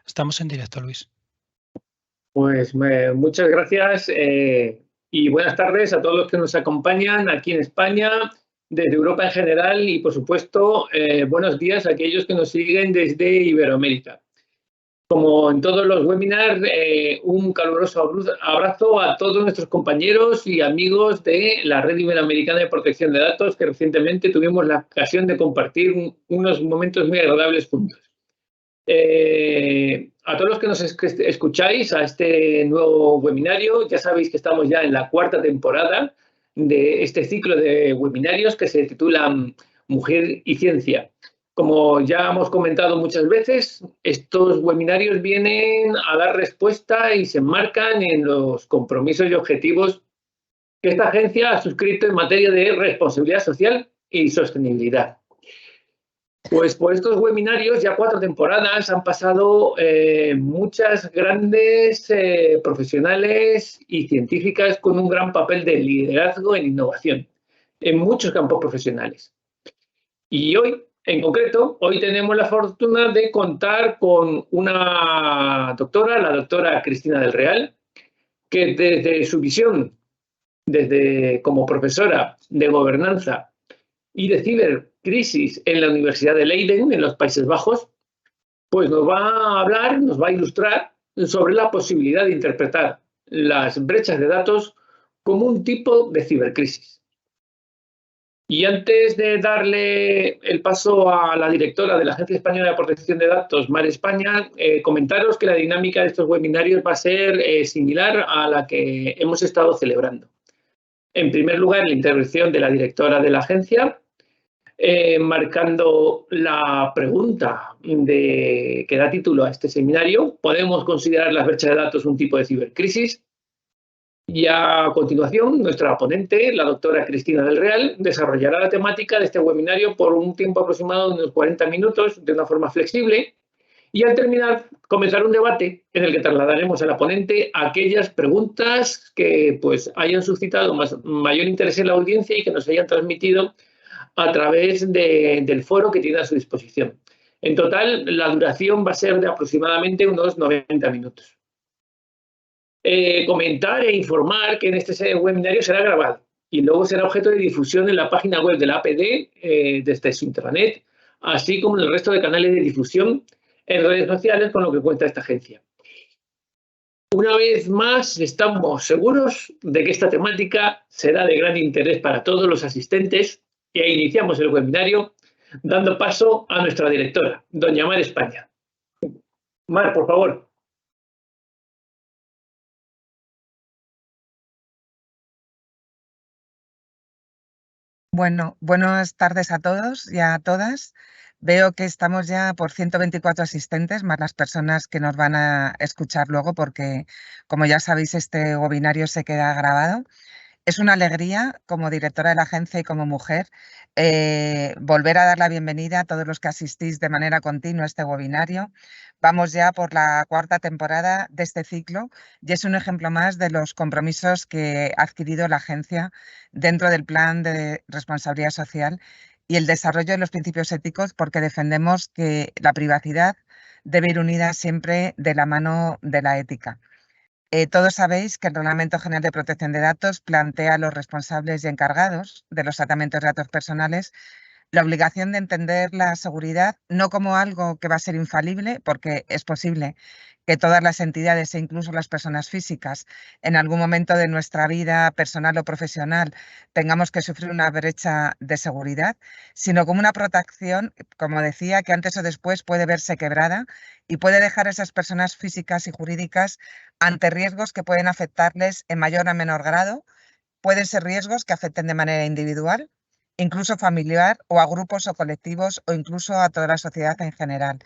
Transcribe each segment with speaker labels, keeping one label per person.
Speaker 1: Estamos en directo, Luis.
Speaker 2: Pues muchas gracias y buenas tardes a todos los que nos acompañan aquí en España, desde Europa en general y, por supuesto, buenos días a aquellos que nos siguen desde Iberoamérica. Como en todos los webinars, un caluroso abrazo a todos nuestros compañeros y amigos de la Red Iberoamericana de Protección de Datos, que recientemente tuvimos la ocasión de compartir unos momentos muy agradables juntos. A todos los que nos escucháis a este nuevo webinario, ya sabéis que estamos ya en la cuarta temporada de este ciclo de webinarios que se titula Mujer y Ciencia. Como ya hemos comentado muchas veces, estos webinarios vienen a dar respuesta y se enmarcan en los compromisos y objetivos que esta agencia ha suscrito en materia de responsabilidad social y sostenibilidad. Pues por estos webinarios, ya 4 temporadas, han pasado muchas grandes profesionales y científicas con un gran papel de liderazgo en innovación en muchos campos profesionales. Y hoy, en concreto, hoy tenemos la fortuna de contar con una doctora, la doctora Cristina del Real, que desde su visión, como profesora de gobernanza y de cibercrisis en la Universidad de Leiden, en los Países Bajos, pues nos va a hablar, nos va a ilustrar sobre la posibilidad de interpretar las brechas de datos como un tipo de cibercrisis. Y antes de darle el paso a la directora de la Agencia Española de Protección de Datos, Mar España, comentaros que la dinámica de estos webinarios va a ser similar a la que hemos estado celebrando. En primer lugar, la intervención de la directora de la agencia, marcando la pregunta que da título a este seminario: ¿podemos considerar las brechas de datos un tipo de cibercrisis? Y a continuación, nuestra ponente, la doctora Cristina del Real, desarrollará la temática de este webinario por un tiempo aproximado de unos 40 minutos, de una forma flexible, y al terminar comenzará un debate en el que trasladaremos a la ponente aquellas preguntas que pues, hayan suscitado mayor interés en la audiencia y que nos hayan transmitido a través del foro que tiene a su disposición. En total, la duración va a ser de aproximadamente unos 90 minutos. Comentar e informar que en este webinario será grabado y luego será objeto de difusión en la página web de la APD desde su intranet, así como en el resto de canales de difusión en redes sociales, con lo que cuenta esta agencia. Una vez más, estamos seguros de que esta temática será de gran interés para todos los asistentes y iniciamos el webinario dando paso a nuestra directora, doña Mar España. Mar, por favor.
Speaker 3: Bueno, buenas tardes a todos y a todas. Veo que estamos ya por 124 asistentes, más las personas que nos van a escuchar luego, porque, como ya sabéis, este webinario se queda grabado. Es una alegría, como directora de la agencia y como mujer, volver a dar la bienvenida a todos los que asistís de manera continua a este webinario. Vamos ya por la cuarta temporada de este ciclo y es un ejemplo más de los compromisos que ha adquirido la agencia dentro del plan de responsabilidad social y el desarrollo de los principios éticos, porque defendemos que la privacidad debe ir unida siempre de la mano de la ética. Todos sabéis que el Reglamento General de Protección de Datos plantea a los responsables y encargados de los tratamientos de datos personales la obligación de entender la seguridad no como algo que va a ser infalible, porque es posible que todas las entidades e incluso las personas físicas en algún momento de nuestra vida personal o profesional tengamos que sufrir una brecha de seguridad, sino como una protección, como decía, que antes o después puede verse quebrada y puede dejar a esas personas físicas y jurídicas ante riesgos que pueden afectarles en mayor o menor grado. Pueden ser riesgos que afecten de manera individual, incluso familiar, o a grupos o colectivos, o incluso a toda la sociedad en general.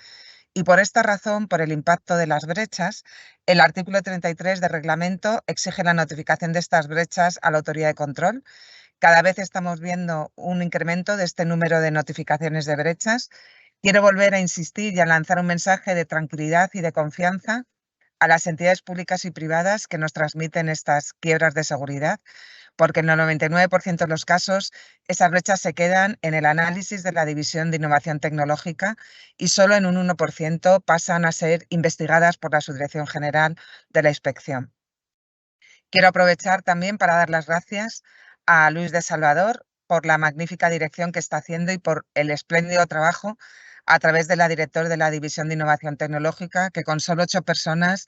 Speaker 3: Y por esta razón, por el impacto de las brechas, el artículo 33 del reglamento exige la notificación de estas brechas a la autoridad de control. Cada vez estamos viendo un incremento de este número de notificaciones de brechas. Quiero volver a insistir y a lanzar un mensaje de tranquilidad y de confianza a las entidades públicas y privadas que nos transmiten estas quiebras de seguridad, porque en el 99% de los casos esas brechas se quedan en el análisis de la División de Innovación Tecnológica y solo en un 1% pasan a ser investigadas por la Subdirección General de la Inspección. Quiero aprovechar también para dar las gracias a Luis de Salvador por la magnífica dirección que está haciendo y por el espléndido trabajo a través de la directora de la División de Innovación Tecnológica, que con solo 8 personas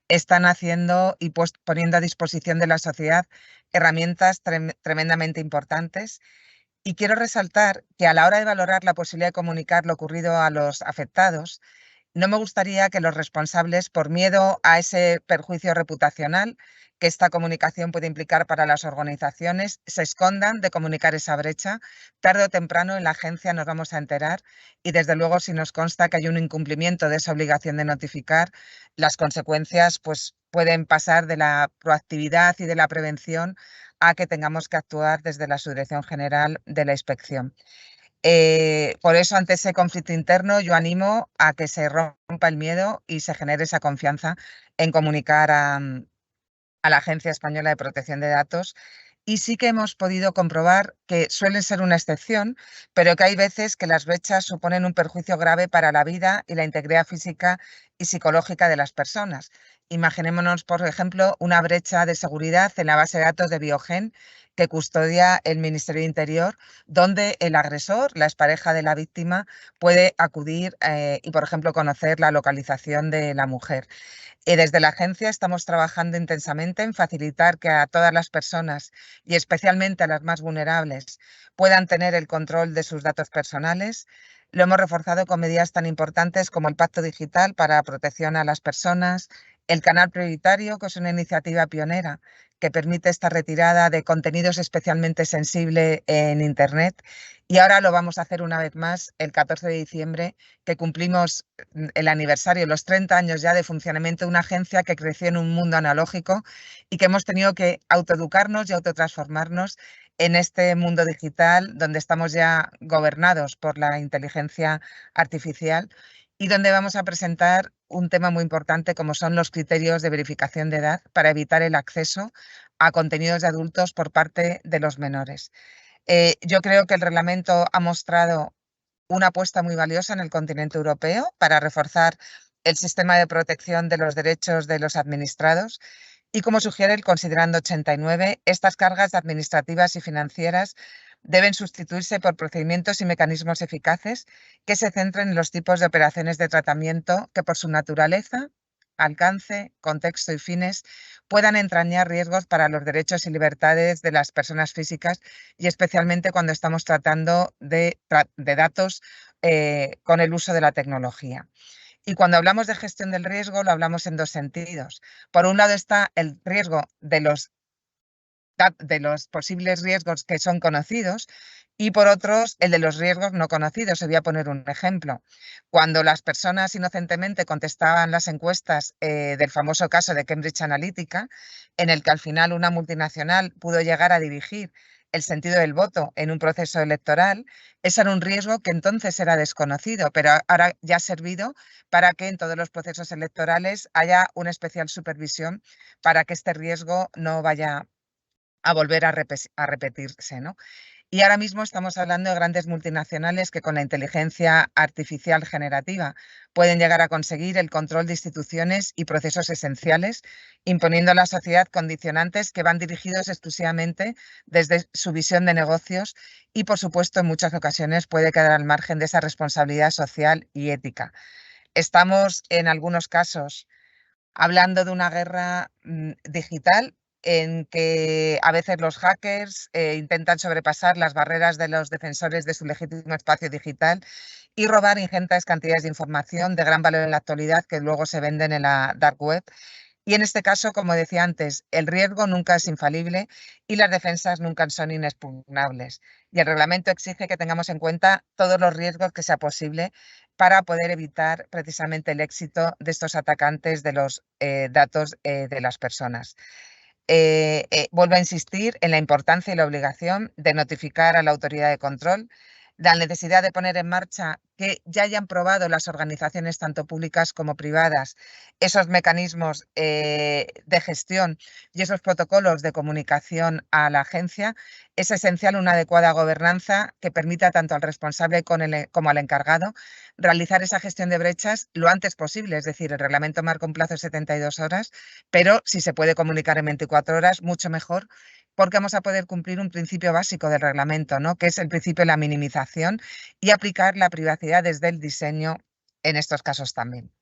Speaker 3: están haciendo y poniendo a disposición de la sociedad herramientas tremendamente importantes. Y quiero resaltar que a la hora de valorar la posibilidad de comunicar lo ocurrido a los afectados, no me gustaría que los responsables, por miedo a ese perjuicio reputacional que esta comunicación puede implicar para las organizaciones, se escondan de comunicar esa brecha. Tarde o temprano en la agencia nos vamos a enterar y, desde luego, si nos consta que hay un incumplimiento de esa obligación de notificar, las consecuencias pues, pueden pasar de la proactividad y de la prevención a que tengamos que actuar desde la Subdirección General de la Inspección. Por eso, ante ese conflicto interno, yo animo a que se rompa el miedo y se genere esa confianza en comunicar a la Agencia Española de Protección de Datos. Y sí que hemos podido comprobar que suelen ser una excepción, pero que hay veces que las brechas suponen un perjuicio grave para la vida y la integridad física y psicológica de las personas. Imaginémonos, por ejemplo, una brecha de seguridad en la base de datos de Biogen que custodia el Ministerio de Interior, donde el agresor, la expareja de la víctima, puede acudir y, por ejemplo, conocer la localización de la mujer. Desde la agencia estamos trabajando intensamente en facilitar que a todas las personas y especialmente a las más vulnerables puedan tener el control de sus datos personales. Lo hemos reforzado con medidas tan importantes como el Pacto Digital para protección a las personas, el Canal Prioritario, que es una iniciativa pionera que permite esta retirada de contenidos especialmente sensibles en Internet. Y ahora lo vamos a hacer una vez más el 14 de diciembre, que cumplimos el aniversario, los 30 años ya de funcionamiento de una agencia que creció en un mundo analógico y que hemos tenido que autoeducarnos y autotransformarnos en este mundo digital donde estamos ya gobernados por la inteligencia artificial y donde vamos a presentar un tema muy importante como son los criterios de verificación de edad para evitar el acceso a contenidos de adultos por parte de los menores. Yo creo que el reglamento ha mostrado una apuesta muy valiosa en el continente europeo para reforzar el sistema de protección de los derechos de los administrados y, como sugiere el Considerando 89, estas cargas administrativas y financieras deben sustituirse por procedimientos y mecanismos eficaces que se centren en los tipos de operaciones de tratamiento que, por su naturaleza, alcance, contexto y fines, puedan entrañar riesgos para los derechos y libertades de las personas físicas y especialmente cuando estamos tratando de datos con el uso de la tecnología. Y cuando hablamos de gestión del riesgo, lo hablamos en dos sentidos. Por un lado está el riesgo de los posibles riesgos que son conocidos y por otros el de los riesgos no conocidos. Os voy a poner un ejemplo. Cuando las personas inocentemente contestaban las encuestas del famoso caso de Cambridge Analytica, en el que al final una multinacional pudo llegar a dirigir el sentido del voto en un proceso electoral, ese era un riesgo que entonces era desconocido, pero ahora ya ha servido para que en todos los procesos electorales haya una especial supervisión para que este riesgo no vaya a volver a repetirse, ¿no? Y ahora mismo estamos hablando de grandes multinacionales que con la inteligencia artificial generativa pueden llegar a conseguir el control de instituciones y procesos esenciales, imponiendo a la sociedad condicionantes que van dirigidos exclusivamente desde su visión de negocios y, por supuesto, en muchas ocasiones puede quedar al margen de esa responsabilidad social y ética. Estamos, en algunos casos, hablando de una guerra digital en que a veces los hackers intentan sobrepasar las barreras de los defensores de su legítimo espacio digital y robar ingentes cantidades de información de gran valor en la actualidad que luego se venden en la dark web. Y en este caso, como decía antes, el riesgo nunca es infalible y las defensas nunca son inexpugnables. Y el reglamento exige que tengamos en cuenta todos los riesgos que sea posible para poder evitar precisamente el éxito de estos atacantes de los datos de las personas. Vuelvo a insistir en la importancia y la obligación de notificar a la autoridad de control, la necesidad de poner en marcha que ya hayan probado las organizaciones, tanto públicas como privadas, esos mecanismos de gestión y esos protocolos de comunicación a la agencia. Es esencial una adecuada gobernanza que permita tanto al responsable como al encargado realizar esa gestión de brechas lo antes posible. Es decir, el reglamento marca un plazo de 72 horas, pero si se puede comunicar en 24 horas, mucho mejor, porque vamos a poder cumplir un principio básico del reglamento, ¿no? Que es el principio de la minimización y aplicar la privacidad desde el diseño en estos casos también.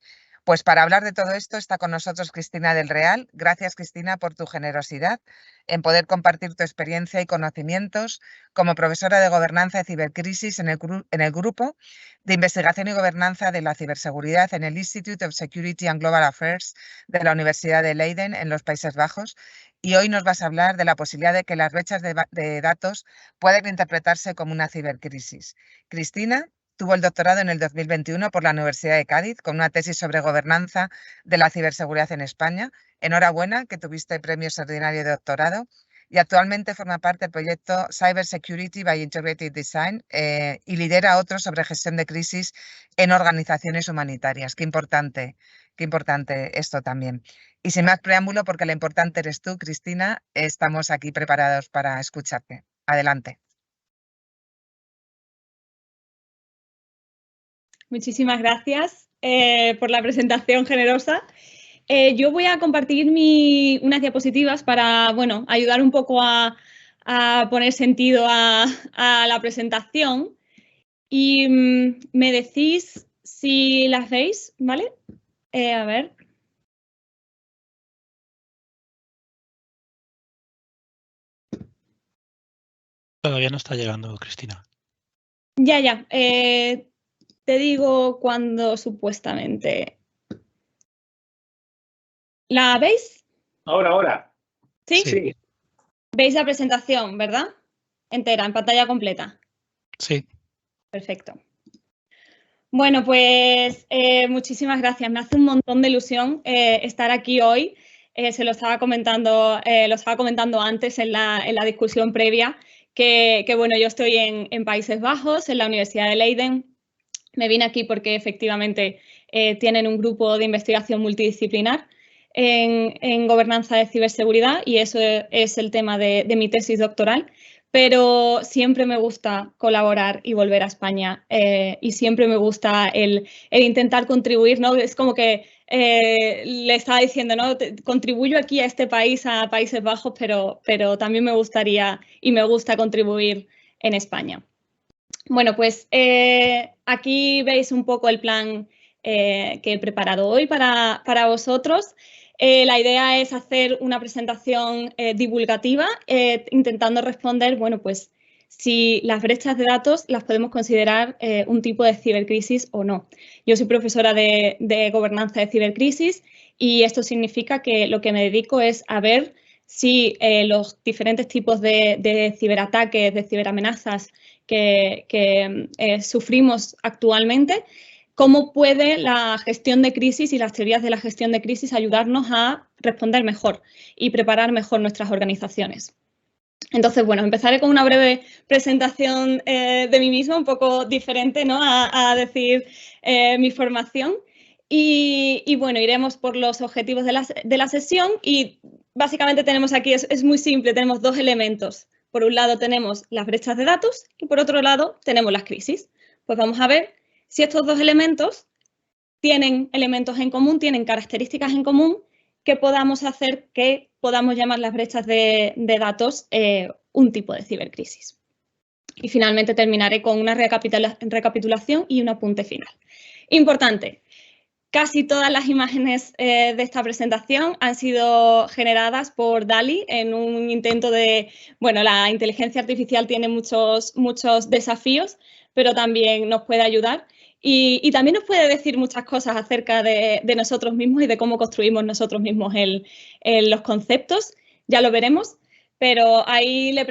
Speaker 3: Pues para hablar de todo esto está con nosotros Cristina del Real. Gracias, Cristina, por tu generosidad en poder compartir tu experiencia y conocimientos como profesora de gobernanza de cibercrisis en el grupo de investigación y gobernanza de la ciberseguridad en el Institute of Security and Global Affairs de la Universidad de Leiden en los Países Bajos. Y hoy nos vas a hablar de la posibilidad de que las brechas de datos puedan interpretarse como una cibercrisis. Cristina tuvo el doctorado en el 2021 por la Universidad de Cádiz con una tesis sobre gobernanza de la ciberseguridad en España. Enhorabuena que tuviste premio extraordinario de doctorado y actualmente forma parte del proyecto Cyber Security by Integrated Design y lidera otros sobre gestión de crisis en organizaciones humanitarias. Qué importante esto también. Y sin más preámbulo, porque lo importante eres tú, Cristina, estamos aquí preparados para escucharte. Adelante.
Speaker 1: Muchísimas gracias por la presentación generosa. Yo voy a compartir unas diapositivas para, bueno, ayudar un poco a poner sentido a la presentación. Y me decís si las veis, ¿vale? A ver.
Speaker 4: Todavía no está llegando, Cristina.
Speaker 1: Ya. Te digo cuando supuestamente. ¿La veis?
Speaker 2: Ahora.
Speaker 1: ¿Sí?
Speaker 2: Sí.
Speaker 1: ¿Veis la presentación, verdad? Entera, en pantalla completa.
Speaker 4: Sí.
Speaker 1: Perfecto. Bueno, pues muchísimas gracias. Me hace un montón de ilusión estar aquí hoy. Se lo estaba comentando antes en la discusión previa, que bueno, yo estoy en Países Bajos, en la Universidad de Leiden. Me vine aquí porque efectivamente tienen un grupo de investigación multidisciplinar en gobernanza de ciberseguridad y eso es el tema de mi tesis doctoral. Pero siempre me gusta colaborar y volver a España y siempre me gusta el intentar contribuir, ¿no? Es como que le estaba diciendo, ¿no? Contribuyo aquí a este país, a Países Bajos, pero también me gustaría y me gusta contribuir en España. Bueno, pues aquí veis un poco el plan que he preparado hoy para vosotros. La idea es hacer una presentación divulgativa intentando responder, bueno, pues si las brechas de datos las podemos considerar un tipo de cibercrisis o no. Yo soy profesora de gobernanza de cibercrisis y esto significa que lo que me dedico es a ver si los diferentes tipos de ciberataques, de ciberamenazas que sufrimos actualmente, cómo puede la gestión de crisis y las teorías de la gestión de crisis ayudarnos a responder mejor y preparar mejor nuestras organizaciones. Entonces, bueno, empezaré con una breve presentación de mí misma, un poco diferente, ¿no? a decir mi formación. Y bueno, iremos por los objetivos de la sesión y básicamente tenemos aquí, es muy simple, tenemos dos elementos. Por un lado tenemos las brechas de datos y por otro lado tenemos las crisis. Pues vamos a ver si estos dos elementos tienen elementos en común, tienen características en común que podamos hacer que podamos llamar las brechas de datos un tipo de cibercrisis. Y finalmente terminaré con una recapitulación y un apunte final. Importante. Casi todas las imágenes de esta presentación han sido generadas por DALL-E en un intento de, bueno, la inteligencia artificial tiene muchos desafíos, pero también nos puede ayudar y también nos puede decir muchas cosas acerca de nosotros mismos y de cómo construimos nosotros mismos los conceptos, ya lo veremos. Pero ahí le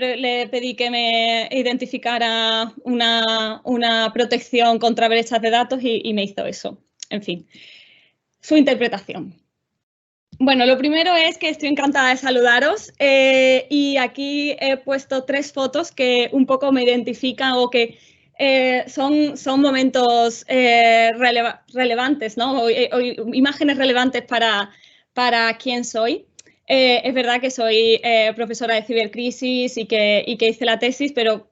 Speaker 1: pedí que me identificara una protección contra brechas de datos y me hizo eso. En fin, su interpretación. Bueno, lo primero es que estoy encantada de saludaros y aquí he puesto 3 fotos que un poco me identifican o que son momentos relevantes, ¿no? O imágenes relevantes para quién soy. Es verdad que soy profesora de cibercrisis y que hice la tesis, pero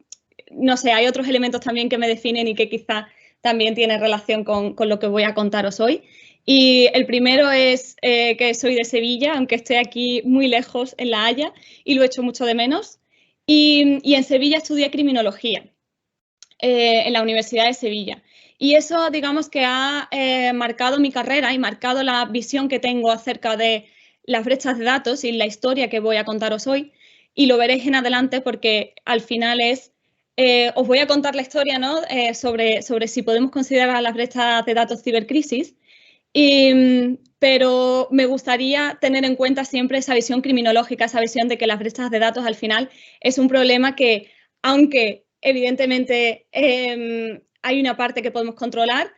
Speaker 1: no sé, hay otros elementos también que me definen y que quizá también tienen relación con lo que voy a contaros hoy. Y el primero es que soy de Sevilla, aunque esté aquí muy lejos en La Haya, y lo echo mucho de menos. Y en Sevilla estudié criminología, en la Universidad de Sevilla. Y eso, digamos que ha marcado mi carrera y marcado la visión que tengo acerca de las brechas de datos y la historia que voy a contaros hoy. Y lo veréis en adelante porque al final os voy a contar la historia, ¿no? sobre si podemos considerar las brechas de datos cibercrisis. Pero me gustaría tener en cuenta siempre esa visión criminológica, esa visión de que las brechas de datos al final es un problema que, aunque evidentemente hay una parte que podemos controlar,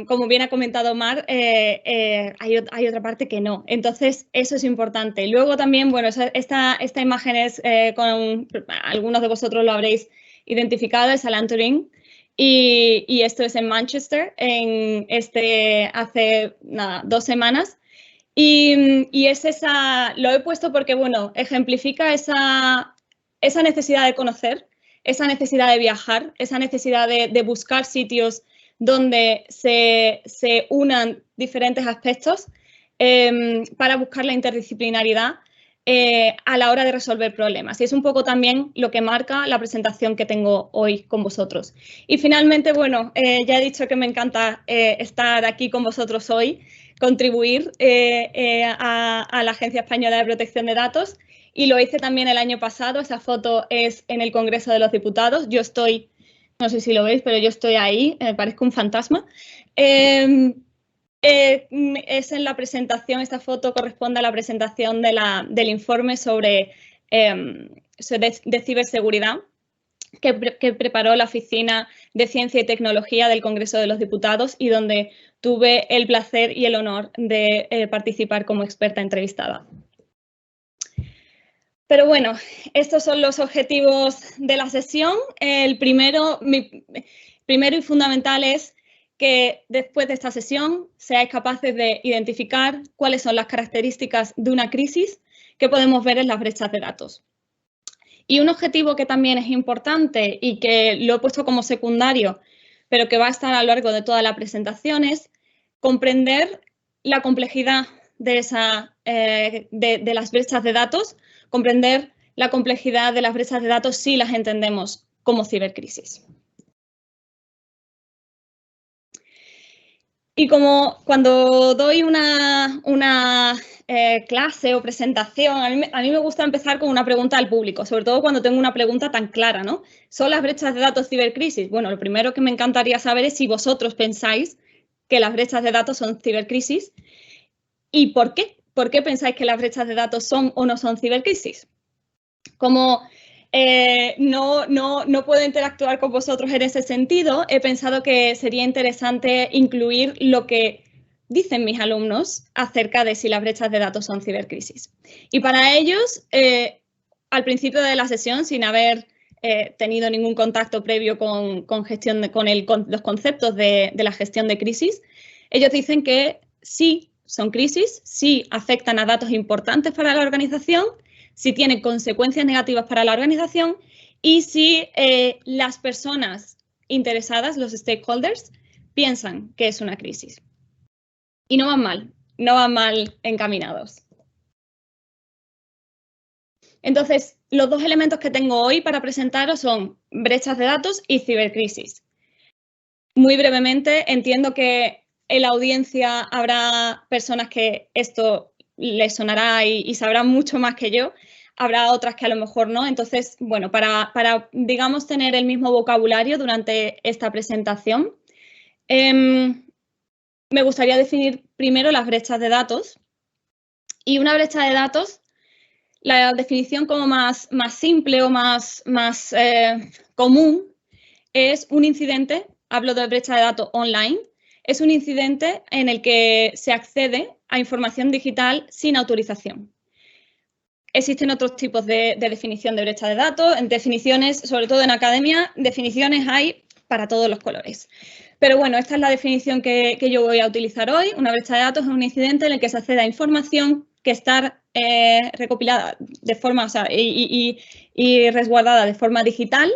Speaker 1: como bien ha comentado Mar, hay otra parte que no. Entonces, eso es importante. Luego también, bueno, esta imagen es, con algunos de vosotros lo habréis identificado, es Alan Turing. Y esto es en Manchester, hace 2 semanas. Y es lo he puesto porque, bueno, ejemplifica esa necesidad de conocer, esa necesidad de viajar, esa necesidad de buscar sitios donde se unan diferentes aspectos para buscar la interdisciplinaridad a la hora de resolver problemas. Y es un poco también lo que marca la presentación que tengo hoy con vosotros. Y finalmente, bueno, ya he dicho que me encanta estar aquí con vosotros hoy, contribuir a la Agencia Española de Protección de Datos, y lo hice también el año pasado. Esa foto es en el Congreso de los Diputados. Yo estoy, no sé si lo veis, pero yo estoy ahí, parezco un fantasma. Es en la presentación, esta foto corresponde a la presentación del informe de ciberseguridad que preparó la Oficina de Ciencia y Tecnología del Congreso de los Diputados y donde tuve el placer y el honor de participar como experta entrevistada. Pero bueno, estos son los objetivos de la sesión. El primero y fundamental es que después de esta sesión seáis capaces de identificar cuáles son las características de una crisis que podemos ver en las brechas de datos. Y un objetivo que también es importante y que lo he puesto como secundario, pero que va a estar a lo largo de toda la presentación, es comprender la complejidad de las brechas de datos, comprender la complejidad de las brechas de datos si las entendemos como cibercrisis. Y como cuando doy una clase o presentación, a mí me gusta empezar con una pregunta al público, sobre todo cuando tengo una pregunta tan clara, ¿no? ¿Son las brechas de datos cibercrisis? Bueno, lo primero que me encantaría saber es si vosotros pensáis que las brechas de datos son cibercrisis y por qué. ¿Por qué pensáis que las brechas de datos son o no son cibercrisis? Como no puedo interactuar con vosotros en ese sentido, he pensado que sería interesante incluir lo que dicen mis alumnos acerca de si las brechas de datos son cibercrisis. Y para ellos, al principio de la sesión, sin haber tenido ningún contacto previo con los conceptos de la gestión de crisis, ellos dicen que sí son crisis, sí afectan a datos importantes para la organización, si tienen consecuencias negativas para la organización y si las personas interesadas, los stakeholders, piensan que es una crisis. Y no van mal encaminados. Entonces, los dos elementos que tengo hoy para presentaros son brechas de datos y cibercrisis. Muy brevemente, entiendo que en la audiencia habrá personas que esto les sonará y sabrán mucho más que yo. Habrá otras que a lo mejor no. Entonces, bueno, para digamos, tener el mismo vocabulario durante esta presentación, me gustaría definir primero las brechas de datos. Y una brecha de datos, la definición como más simple o más común, es un incidente, hablo de brecha de datos online, es un incidente en el que se accede a información digital sin autorización. Existen otros tipos de definición de brecha de datos. En definiciones, sobre todo en academia, definiciones hay para todos los colores. Pero bueno, esta es la definición que yo voy a utilizar hoy. Una brecha de datos es un incidente en el que se accede a información que está recopilada de forma, y resguardada de forma digital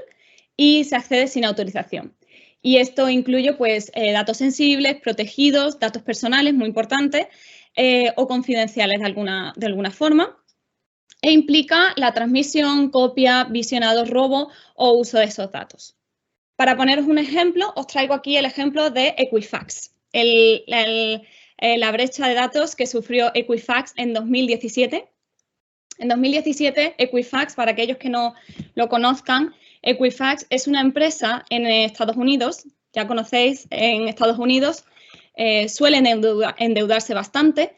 Speaker 1: y se accede sin autorización. Y esto incluye pues, datos sensibles, protegidos, datos personales, muy importantes, o confidenciales de alguna forma. E implica la transmisión, copia, visionado, robo o uso de esos datos. Para poneros un ejemplo, os traigo aquí el ejemplo de Equifax, la brecha de datos que sufrió Equifax en 2017. En 2017, Equifax, para aquellos que no lo conozcan, Equifax es una empresa en Estados Unidos, ya conocéis, en Estados Unidos suelen endeudarse bastante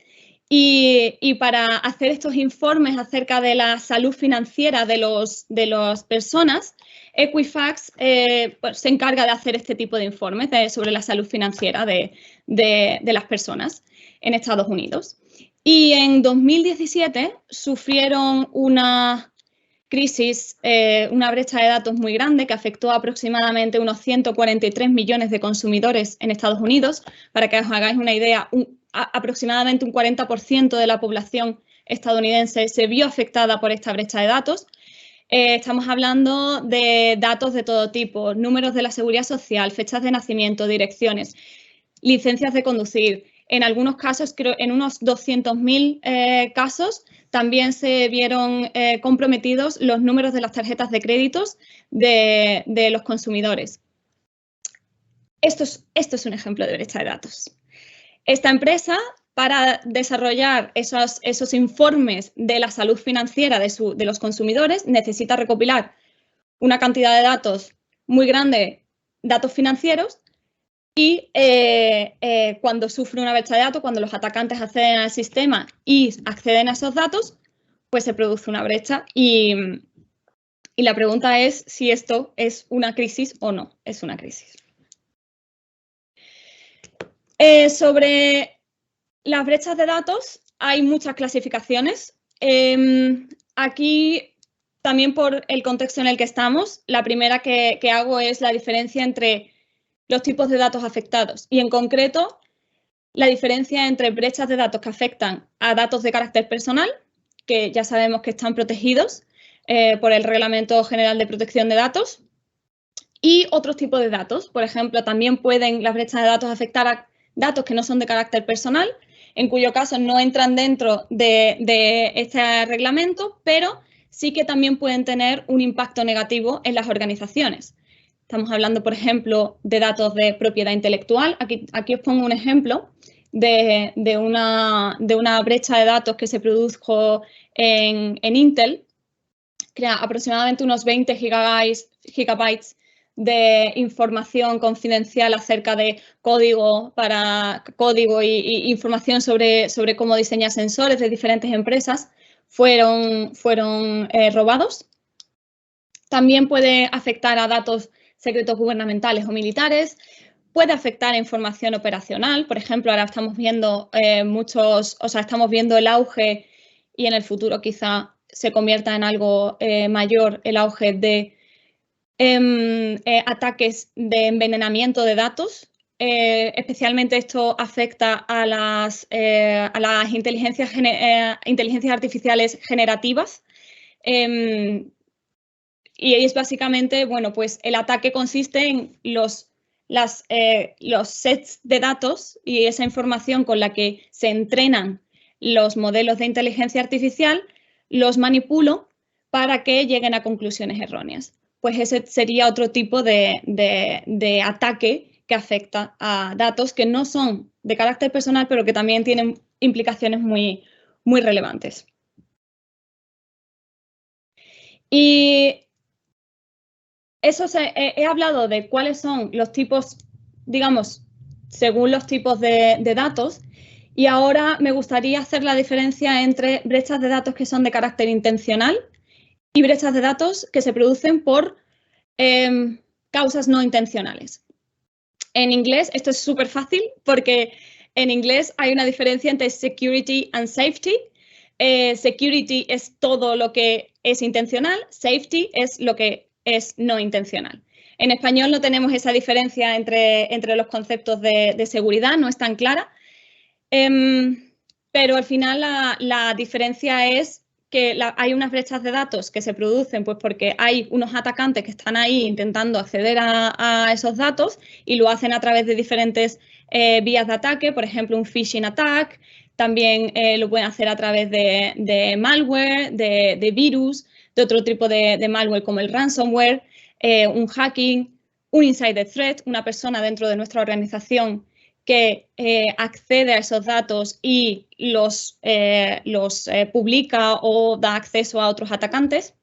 Speaker 1: y para hacer estos informes acerca de la salud financiera de las personas, Equifax se encarga de hacer este tipo de informes sobre la salud financiera de las personas en Estados Unidos. Y en 2017 sufrieron una crisis, una brecha de datos muy grande que afectó a aproximadamente unos 143 millones de consumidores en Estados Unidos. Para que os hagáis una idea, aproximadamente un 40% de la población estadounidense se vio afectada por esta brecha de datos. Estamos hablando de datos de todo tipo, números de la seguridad social, fechas de nacimiento, direcciones, licencias de conducir. En algunos casos, creo en unos 200.000 casos, también se vieron comprometidos los números de las tarjetas de créditos de los consumidores. Esto es un ejemplo de brecha de datos. Esta empresa, para desarrollar esos informes de la salud financiera de los consumidores, necesita recopilar una cantidad de datos muy grande, datos financieros, y cuando sufre una brecha de datos, cuando los atacantes acceden al sistema y acceden a esos datos, pues se produce una brecha y la pregunta es si esto es una crisis o no es una crisis. Sobre las brechas de datos hay muchas clasificaciones. Aquí, también por el contexto en el que estamos, la primera que hago es la diferencia entre los tipos de datos afectados y, en concreto, la diferencia entre brechas de datos que afectan a datos de carácter personal, que ya sabemos que están protegidos por el Reglamento General de Protección de Datos, y otros tipos de datos. Por ejemplo, también pueden las brechas de datos afectar a datos que no son de carácter personal, en cuyo caso no entran dentro de este reglamento, pero sí que también pueden tener un impacto negativo en las organizaciones. Estamos hablando, por ejemplo, de datos de propiedad intelectual. Aquí os pongo un ejemplo de una brecha de datos que se produjo en Intel, que era aproximadamente unos 20 gigabytes de información confidencial acerca de código y información sobre cómo diseñar sensores de diferentes empresas fueron robados. También puede afectar a datos secretos gubernamentales o militares, puede afectar a información operacional. Por ejemplo, ahora estamos viendo estamos viendo el auge, y en el futuro quizá se convierta en algo mayor, el auge de ataques de envenenamiento de datos. Especialmente esto afecta a las inteligencias artificiales generativas. Y es básicamente, bueno, pues el ataque consiste en los sets de datos y esa información con la que se entrenan los modelos de inteligencia artificial, los manipulo para que lleguen a conclusiones erróneas. Pues ese sería otro tipo de ataque que afecta a datos que no son de carácter personal, pero que también tienen implicaciones muy, muy relevantes. Y he hablado de cuáles son los tipos, digamos, según los tipos de datos, y ahora me gustaría hacer la diferencia entre brechas de datos que son de carácter intencional y brechas de datos que se producen por causas no intencionales. En inglés esto es súper fácil porque en inglés hay una diferencia entre security and safety. Security es todo lo que es intencional, safety es lo que es no intencional. En español no tenemos esa diferencia entre los conceptos de seguridad, no es tan clara, pero al final la diferencia es que hay unas brechas de datos que se producen pues porque hay unos atacantes que están ahí intentando acceder a esos datos y lo hacen a través de diferentes vías de ataque, por ejemplo, un phishing attack, también lo pueden hacer a través de malware, de virus, de otro tipo de malware como el ransomware, un hacking, un insider threat, una persona dentro de nuestra organización que accede a esos datos y los publica o da acceso a otros atacantes.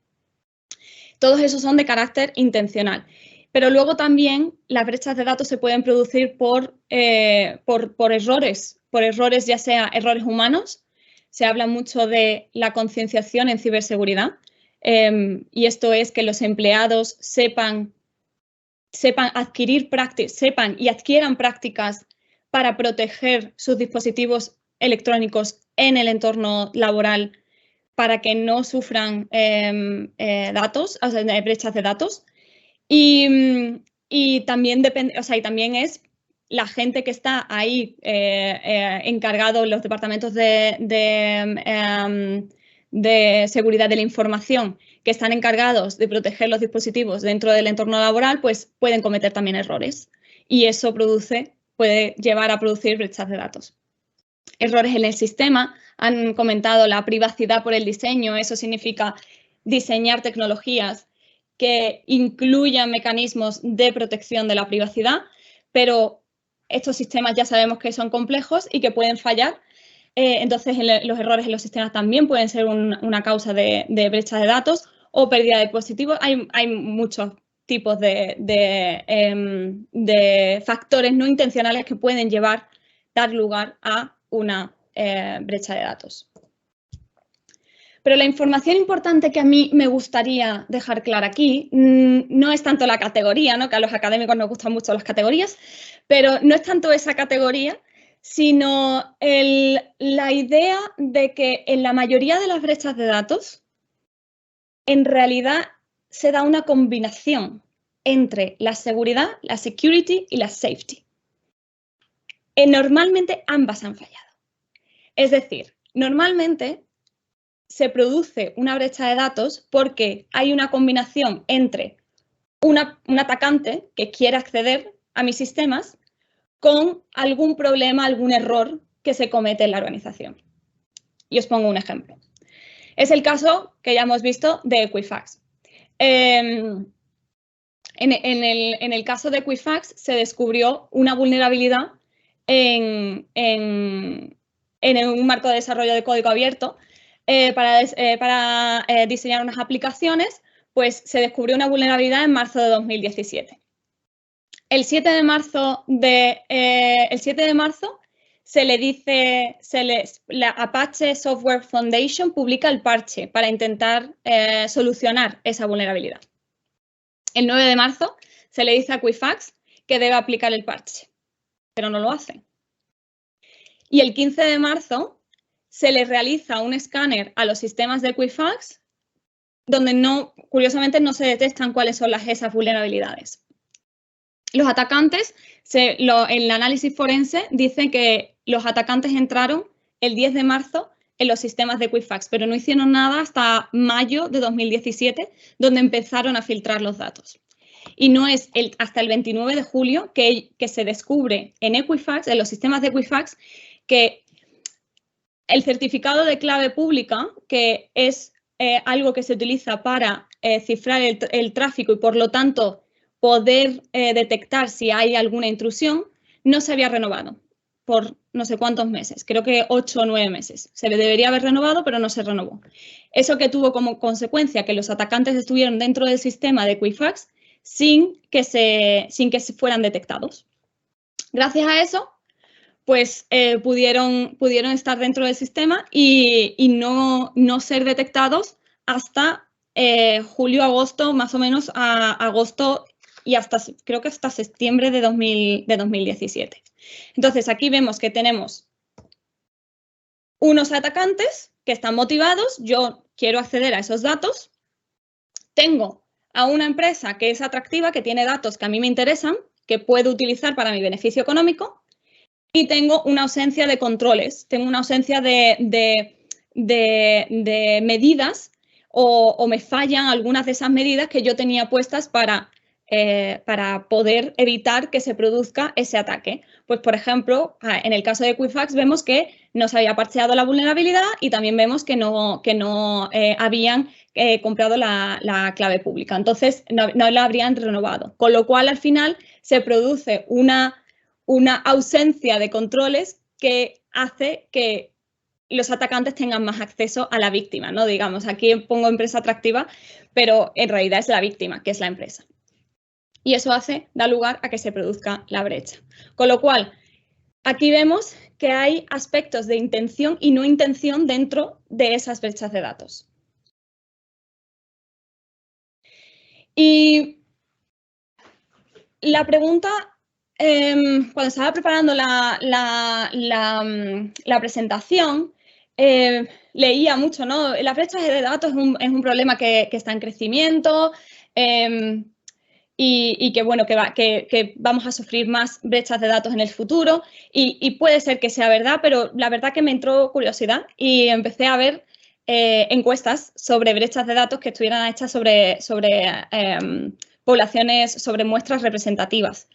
Speaker 1: Todos esos son de carácter intencional. Pero luego también las brechas de datos se pueden producir por errores, ya sea errores humanos. Se habla mucho de la concienciación en ciberseguridad y esto es que los empleados sepan y adquieran prácticas para proteger sus dispositivos electrónicos en el entorno laboral para que no sufran brechas de datos. Y también depende, también es la gente que está ahí encargado en los departamentos de seguridad de la información que están encargados de proteger los dispositivos dentro del entorno laboral, pues pueden cometer también errores. Y eso puede llevar a producir brechas de datos. Errores en el sistema, han comentado la privacidad por el diseño, eso significa diseñar tecnologías que incluyan mecanismos de protección de la privacidad, pero estos sistemas ya sabemos que son complejos y que pueden fallar. Entonces, los errores en los sistemas también pueden ser una causa de brecha de datos o pérdida de dispositivos. Hay muchos tipos de factores no intencionales que pueden dar lugar a una brecha de datos. Pero la información importante que a mí me gustaría dejar clara aquí no es tanto la categoría, ¿no? Que a los académicos nos gustan mucho las categorías, pero no es tanto esa categoría, sino la idea de que en la mayoría de las brechas de datos, en realidad se da una combinación entre la seguridad, la security y la safety. Normalmente ambas han fallado. Es decir, normalmente se produce una brecha de datos porque hay una combinación entre un atacante que quiere acceder a mis sistemas con algún problema, algún error que se comete en la organización. Y os pongo un ejemplo. Es el caso que ya hemos visto de Equifax. En el caso de Equifax se descubrió una vulnerabilidad en un marco de desarrollo de código abierto para diseñar unas aplicaciones, pues se descubrió una vulnerabilidad en marzo de 2017. El 7 de marzo la Apache Software Foundation publica el parche para intentar solucionar esa vulnerabilidad. El 9 de marzo se le dice a Equifax que debe aplicar el parche, pero no lo hacen. Y el 15 de marzo se le realiza un escáner a los sistemas de Equifax donde curiosamente no se detectan cuáles son esas vulnerabilidades. Los atacantes, el análisis forense dice que los atacantes entraron el 10 de marzo en los sistemas de Equifax, pero no hicieron nada hasta mayo de 2017, donde empezaron a filtrar los datos. Y no es hasta el 29 de julio que se descubre en Equifax, en los sistemas de Equifax, que el certificado de clave pública, que es algo que se utiliza para cifrar el tráfico y, por lo tanto, poder detectar si hay alguna intrusión, no se había renovado por no sé cuántos meses, creo que 8 o 9 meses. Se debería haber renovado, pero no se renovó. Eso que tuvo como consecuencia que los atacantes estuvieron dentro del sistema de Equifax sin que fueran detectados. Gracias a eso, pues pudieron estar dentro del sistema y no ser detectados hasta julio, agosto, más o menos a agosto y creo que hasta septiembre de 2017. Entonces, aquí vemos que tenemos unos atacantes que están motivados, yo quiero acceder a esos datos, tengo a una empresa que es atractiva, que tiene datos que a mí me interesan, que puedo utilizar para mi beneficio económico, y tengo una ausencia de controles, tengo una ausencia de medidas o me fallan algunas de esas medidas que yo tenía puestas para poder evitar que se produzca ese ataque. Pues, por ejemplo, en el caso de Equifax vemos que no se había parcheado la vulnerabilidad y también vemos que no habían comprado la clave pública. Entonces, no la habrían renovado. Con lo cual, al final, se produce una ausencia de controles que hace que los atacantes tengan más acceso a la víctima, ¿no? Digamos, aquí pongo empresa atractiva, pero en realidad es la víctima, que es la empresa. Y eso da lugar a que se produzca la brecha. Con lo cual, aquí vemos que hay aspectos de intención y no intención dentro de esas brechas de datos. Y la pregunta, cuando estaba preparando la presentación, leía mucho, ¿no? Las brechas de datos es un problema que está en crecimiento y que, bueno, que vamos a sufrir más brechas de datos en el futuro y puede ser que sea verdad, pero la verdad que me entró curiosidad y empecé a ver encuestas sobre brechas de datos que estuvieran hechas sobre poblaciones, sobre muestras representativas.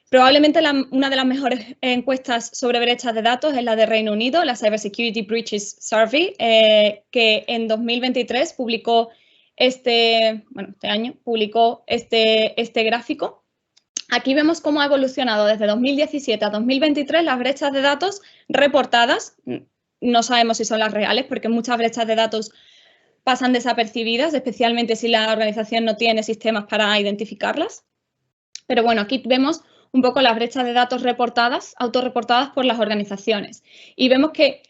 Speaker 1: Probablemente una de las mejores encuestas sobre brechas de datos es la de Reino Unido, la Cybersecurity Breaches Survey, que en 2023 publicó este año publicó este gráfico. Aquí vemos cómo ha evolucionado desde 2017 a 2023 las brechas de datos reportadas. No sabemos si son las reales, porque muchas brechas de datos pasan desapercibidas, especialmente si la organización no tiene sistemas para identificarlas. Pero bueno, aquí vemos un poco las brechas de datos autorreportadas por las organizaciones. Y vemos que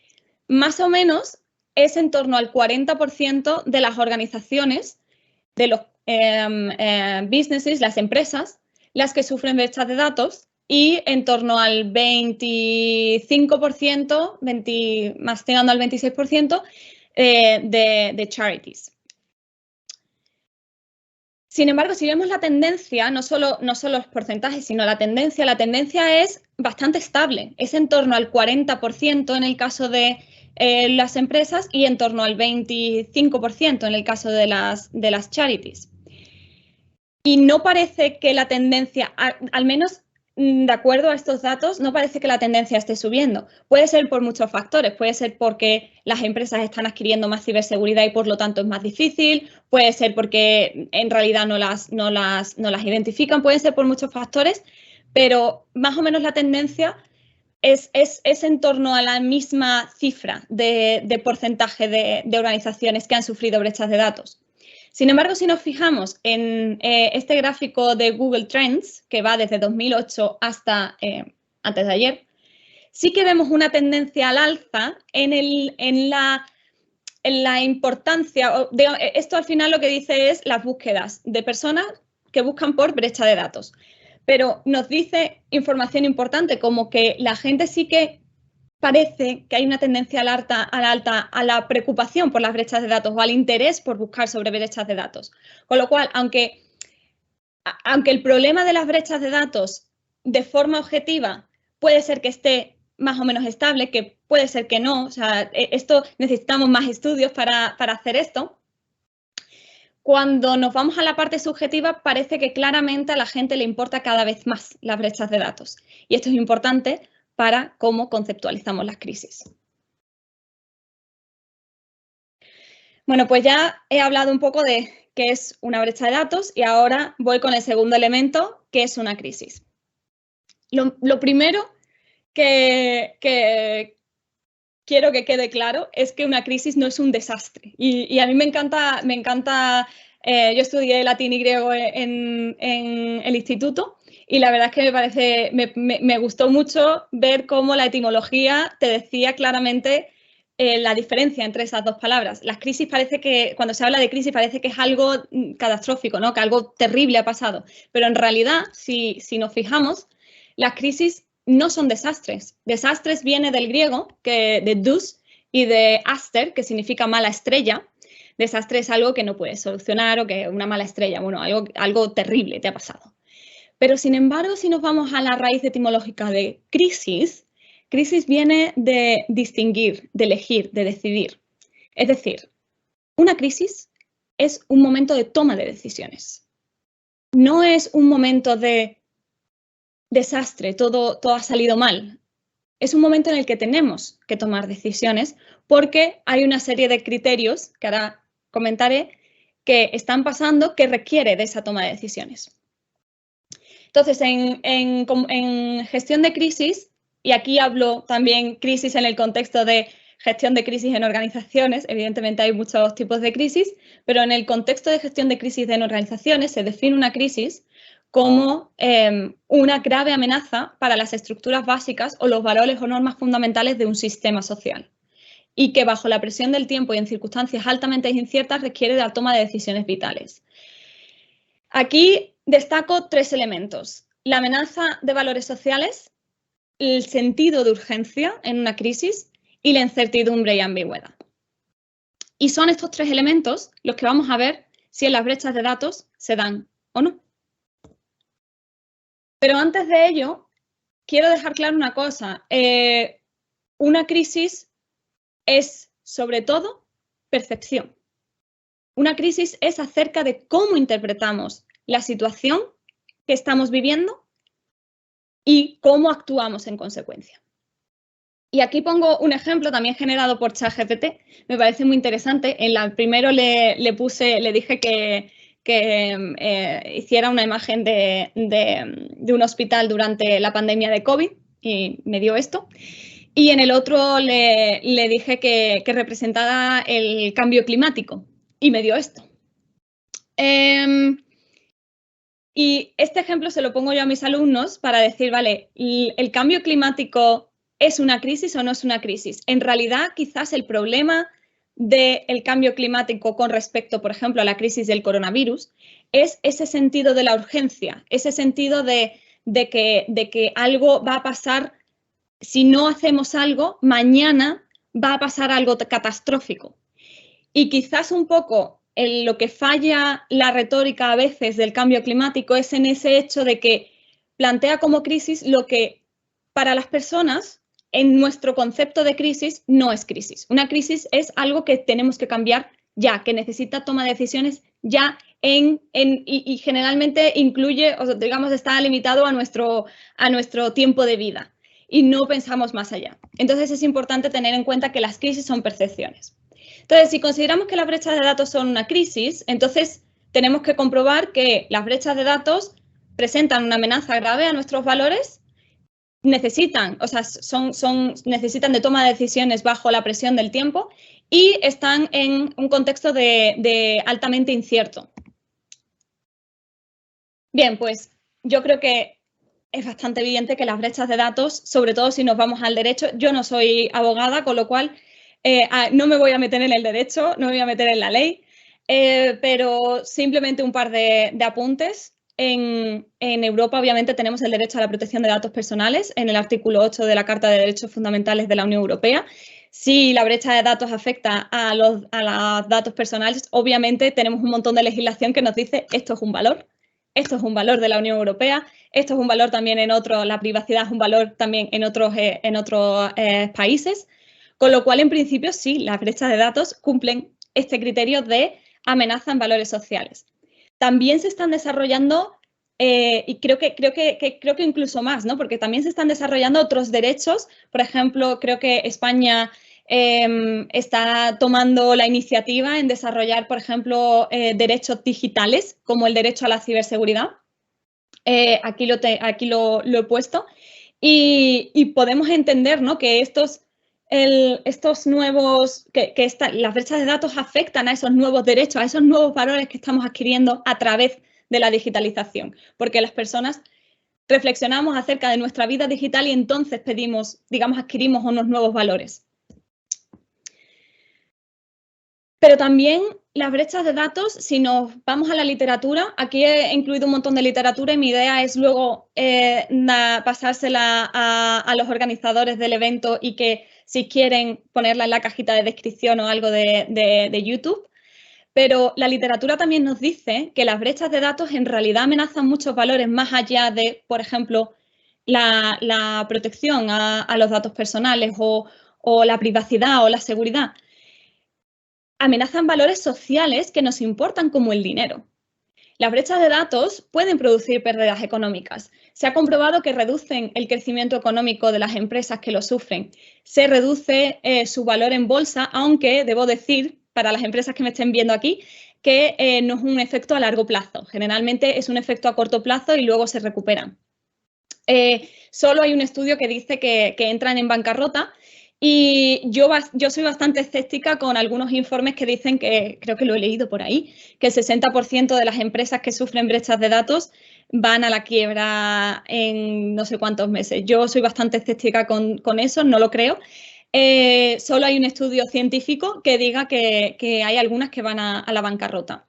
Speaker 1: más o menos es en torno al 40% de las organizaciones, de los businesses, las empresas, las que sufren brechas de datos y en torno al 25%, más llegando al 26% de charities. Sin embargo, si vemos la tendencia, no solo los porcentajes, sino la tendencia es bastante estable. Es en torno al 40% en el caso de las empresas y en torno al 25% en el caso de las charities. Y no parece que la tendencia, al menos de acuerdo a estos datos, no parece que la tendencia esté subiendo. Puede ser por muchos factores, puede ser porque las empresas están adquiriendo más ciberseguridad y por lo tanto es más difícil, puede ser porque en realidad no las identifican, pueden ser por muchos factores, pero más o menos la tendencia es en torno a la misma cifra de porcentaje de organizaciones que han sufrido brechas de datos. Sin embargo, si nos fijamos en este gráfico de Google Trends, que va desde 2008 hasta antes de ayer, sí que vemos una tendencia al alza en la importancia. Esto al final lo que dice es las búsquedas de personas que buscan por brecha de datos. Pero nos dice información importante, como que la gente sí que parece que hay una tendencia a la preocupación por las brechas de datos o al interés por buscar sobre brechas de datos. Con lo cual, aunque el problema de las brechas de datos de forma objetiva puede ser que esté más o menos estable, que puede ser que no, o sea, necesitamos más estudios para hacer esto. Cuando nos vamos a la parte subjetiva, parece que claramente a la gente le importa cada vez más las brechas de datos. Y esto es importante para cómo conceptualizamos las crisis. Bueno, pues ya he hablado un poco de qué es una brecha de datos y ahora voy con el segundo elemento, que es una crisis. Lo primero que quiero que quede claro es que una crisis no es un desastre. Y a mí me encanta, yo estudié latín y griego en el instituto y la verdad es que me gustó mucho ver cómo la etimología te decía claramente la diferencia entre esas dos palabras. Las crisis parece que, cuando se habla de crisis, parece que es algo catastrófico, ¿no? Que algo terrible ha pasado. Pero en realidad, si nos fijamos, las crisis no son desastres. Desastres viene del griego, de dous, y de aster, que significa mala estrella. Desastre es algo que no puedes solucionar o que una mala estrella, bueno, algo terrible te ha pasado. Pero, sin embargo, si nos vamos a la raíz etimológica de crisis, crisis viene de distinguir, de elegir, de decidir. Es decir, una crisis es un momento de toma de decisiones. No es un momento de desastre, todo ha salido mal. Es un momento en el que tenemos que tomar decisiones porque hay una serie de criterios, que ahora comentaré, que están pasando que requiere de esa toma de decisiones. Entonces, en gestión de crisis, y aquí hablo también crisis en el contexto de gestión de crisis en organizaciones, evidentemente hay muchos tipos de crisis, pero en el contexto de gestión de crisis en organizaciones se define una crisis como una grave amenaza para las estructuras básicas o los valores o normas fundamentales de un sistema social y que bajo la presión del tiempo y en circunstancias altamente inciertas requiere de la toma de decisiones vitales. Aquí destaco 3 elementos: la amenaza de valores sociales, el sentido de urgencia en una crisis y la incertidumbre y ambigüedad. Y son estos 3 elementos los que vamos a ver si en las brechas de datos se dan o no. Pero antes de ello, quiero dejar claro una cosa. Una crisis es, sobre todo, percepción. Una crisis es acerca de cómo interpretamos la situación que estamos viviendo y cómo actuamos en consecuencia. Y aquí pongo un ejemplo también generado por ChatGPT. Me parece muy interesante. En la primero le dije que hiciera una imagen de un hospital durante la pandemia de COVID y me dio esto. Y en el otro le dije que representara el cambio climático y me dio esto. Y este ejemplo se lo pongo yo a mis alumnos para decir, vale, ¿el cambio climático es una crisis o no es una crisis? En realidad, quizás el problema del cambio climático con respecto, por ejemplo, a la crisis del coronavirus, es ese sentido de la urgencia, ese sentido de que algo va a pasar, si no hacemos algo, mañana va a pasar algo catastrófico. Y quizás un poco en lo que falla la retórica a veces del cambio climático es en ese hecho de que plantea como crisis lo que para las personas en nuestro concepto de crisis no es crisis. Una crisis es algo que tenemos que cambiar ya, que necesita toma de decisiones ya y generalmente incluye, o digamos, está limitado a nuestro tiempo de vida y no pensamos más allá. Entonces es importante tener en cuenta que las crisis son percepciones. Entonces, si consideramos que las brechas de datos son una crisis, entonces tenemos que comprobar que las brechas de datos presentan una amenaza grave a nuestros valores, necesitan de toma de decisiones bajo la presión del tiempo y están en un contexto de altamente incierto. Bien, pues yo creo que es bastante evidente que las brechas de datos, sobre todo si nos vamos al derecho, yo no soy abogada, con lo cual no me voy a meter en el derecho, no me voy a meter en la ley, pero simplemente un par de apuntes. En Europa, obviamente, tenemos el derecho a la protección de datos personales en el artículo 8 de la Carta de Derechos Fundamentales de la Unión Europea. Si la brecha de datos afecta a los datos personales, obviamente tenemos un montón de legislación que nos dice esto es un valor de la Unión Europea, esto es un valor también en otros, la privacidad es un valor también en otros países, con lo cual, en principio, sí, las brechas de datos cumplen este criterio de amenaza en valores sociales. También se están desarrollando, y creo que incluso más, ¿no? Porque también se están desarrollando otros derechos. Por ejemplo, creo que España está tomando la iniciativa en desarrollar, por ejemplo, derechos digitales, como el derecho a la ciberseguridad. Aquí lo he puesto. Y podemos entender, ¿no?, que las brechas de datos afectan a esos nuevos derechos, a esos nuevos valores que estamos adquiriendo a través de la digitalización, porque las personas reflexionamos acerca de nuestra vida digital y entonces adquirimos unos nuevos valores. Pero también las brechas de datos, si nos vamos a la literatura, aquí he incluido un montón de literatura y mi idea es luego pasársela a los organizadores del evento y que si quieren ponerla en la cajita de descripción o algo de YouTube. Pero la literatura también nos dice que las brechas de datos en realidad amenazan muchos valores más allá de, por ejemplo, la protección a los datos personales o la privacidad o la seguridad. Amenazan valores sociales que nos importan como el dinero. Las brechas de datos pueden producir pérdidas económicas. Se ha comprobado que reducen el crecimiento económico de las empresas que lo sufren. Se reduce su valor en bolsa, aunque debo decir, para las empresas que me estén viendo aquí, que no es un efecto a largo plazo. Generalmente es un efecto a corto plazo y luego se recuperan. Solo hay un estudio que dice que entran en bancarrota. Y yo soy bastante escéptica con algunos informes que dicen que, creo que lo he leído por ahí, que el 60% de las empresas que sufren brechas de datos van a la quiebra en no sé cuántos meses. Yo soy bastante escéptica con eso, no lo creo. Solo hay un estudio científico que diga que hay algunas que van a la bancarrota.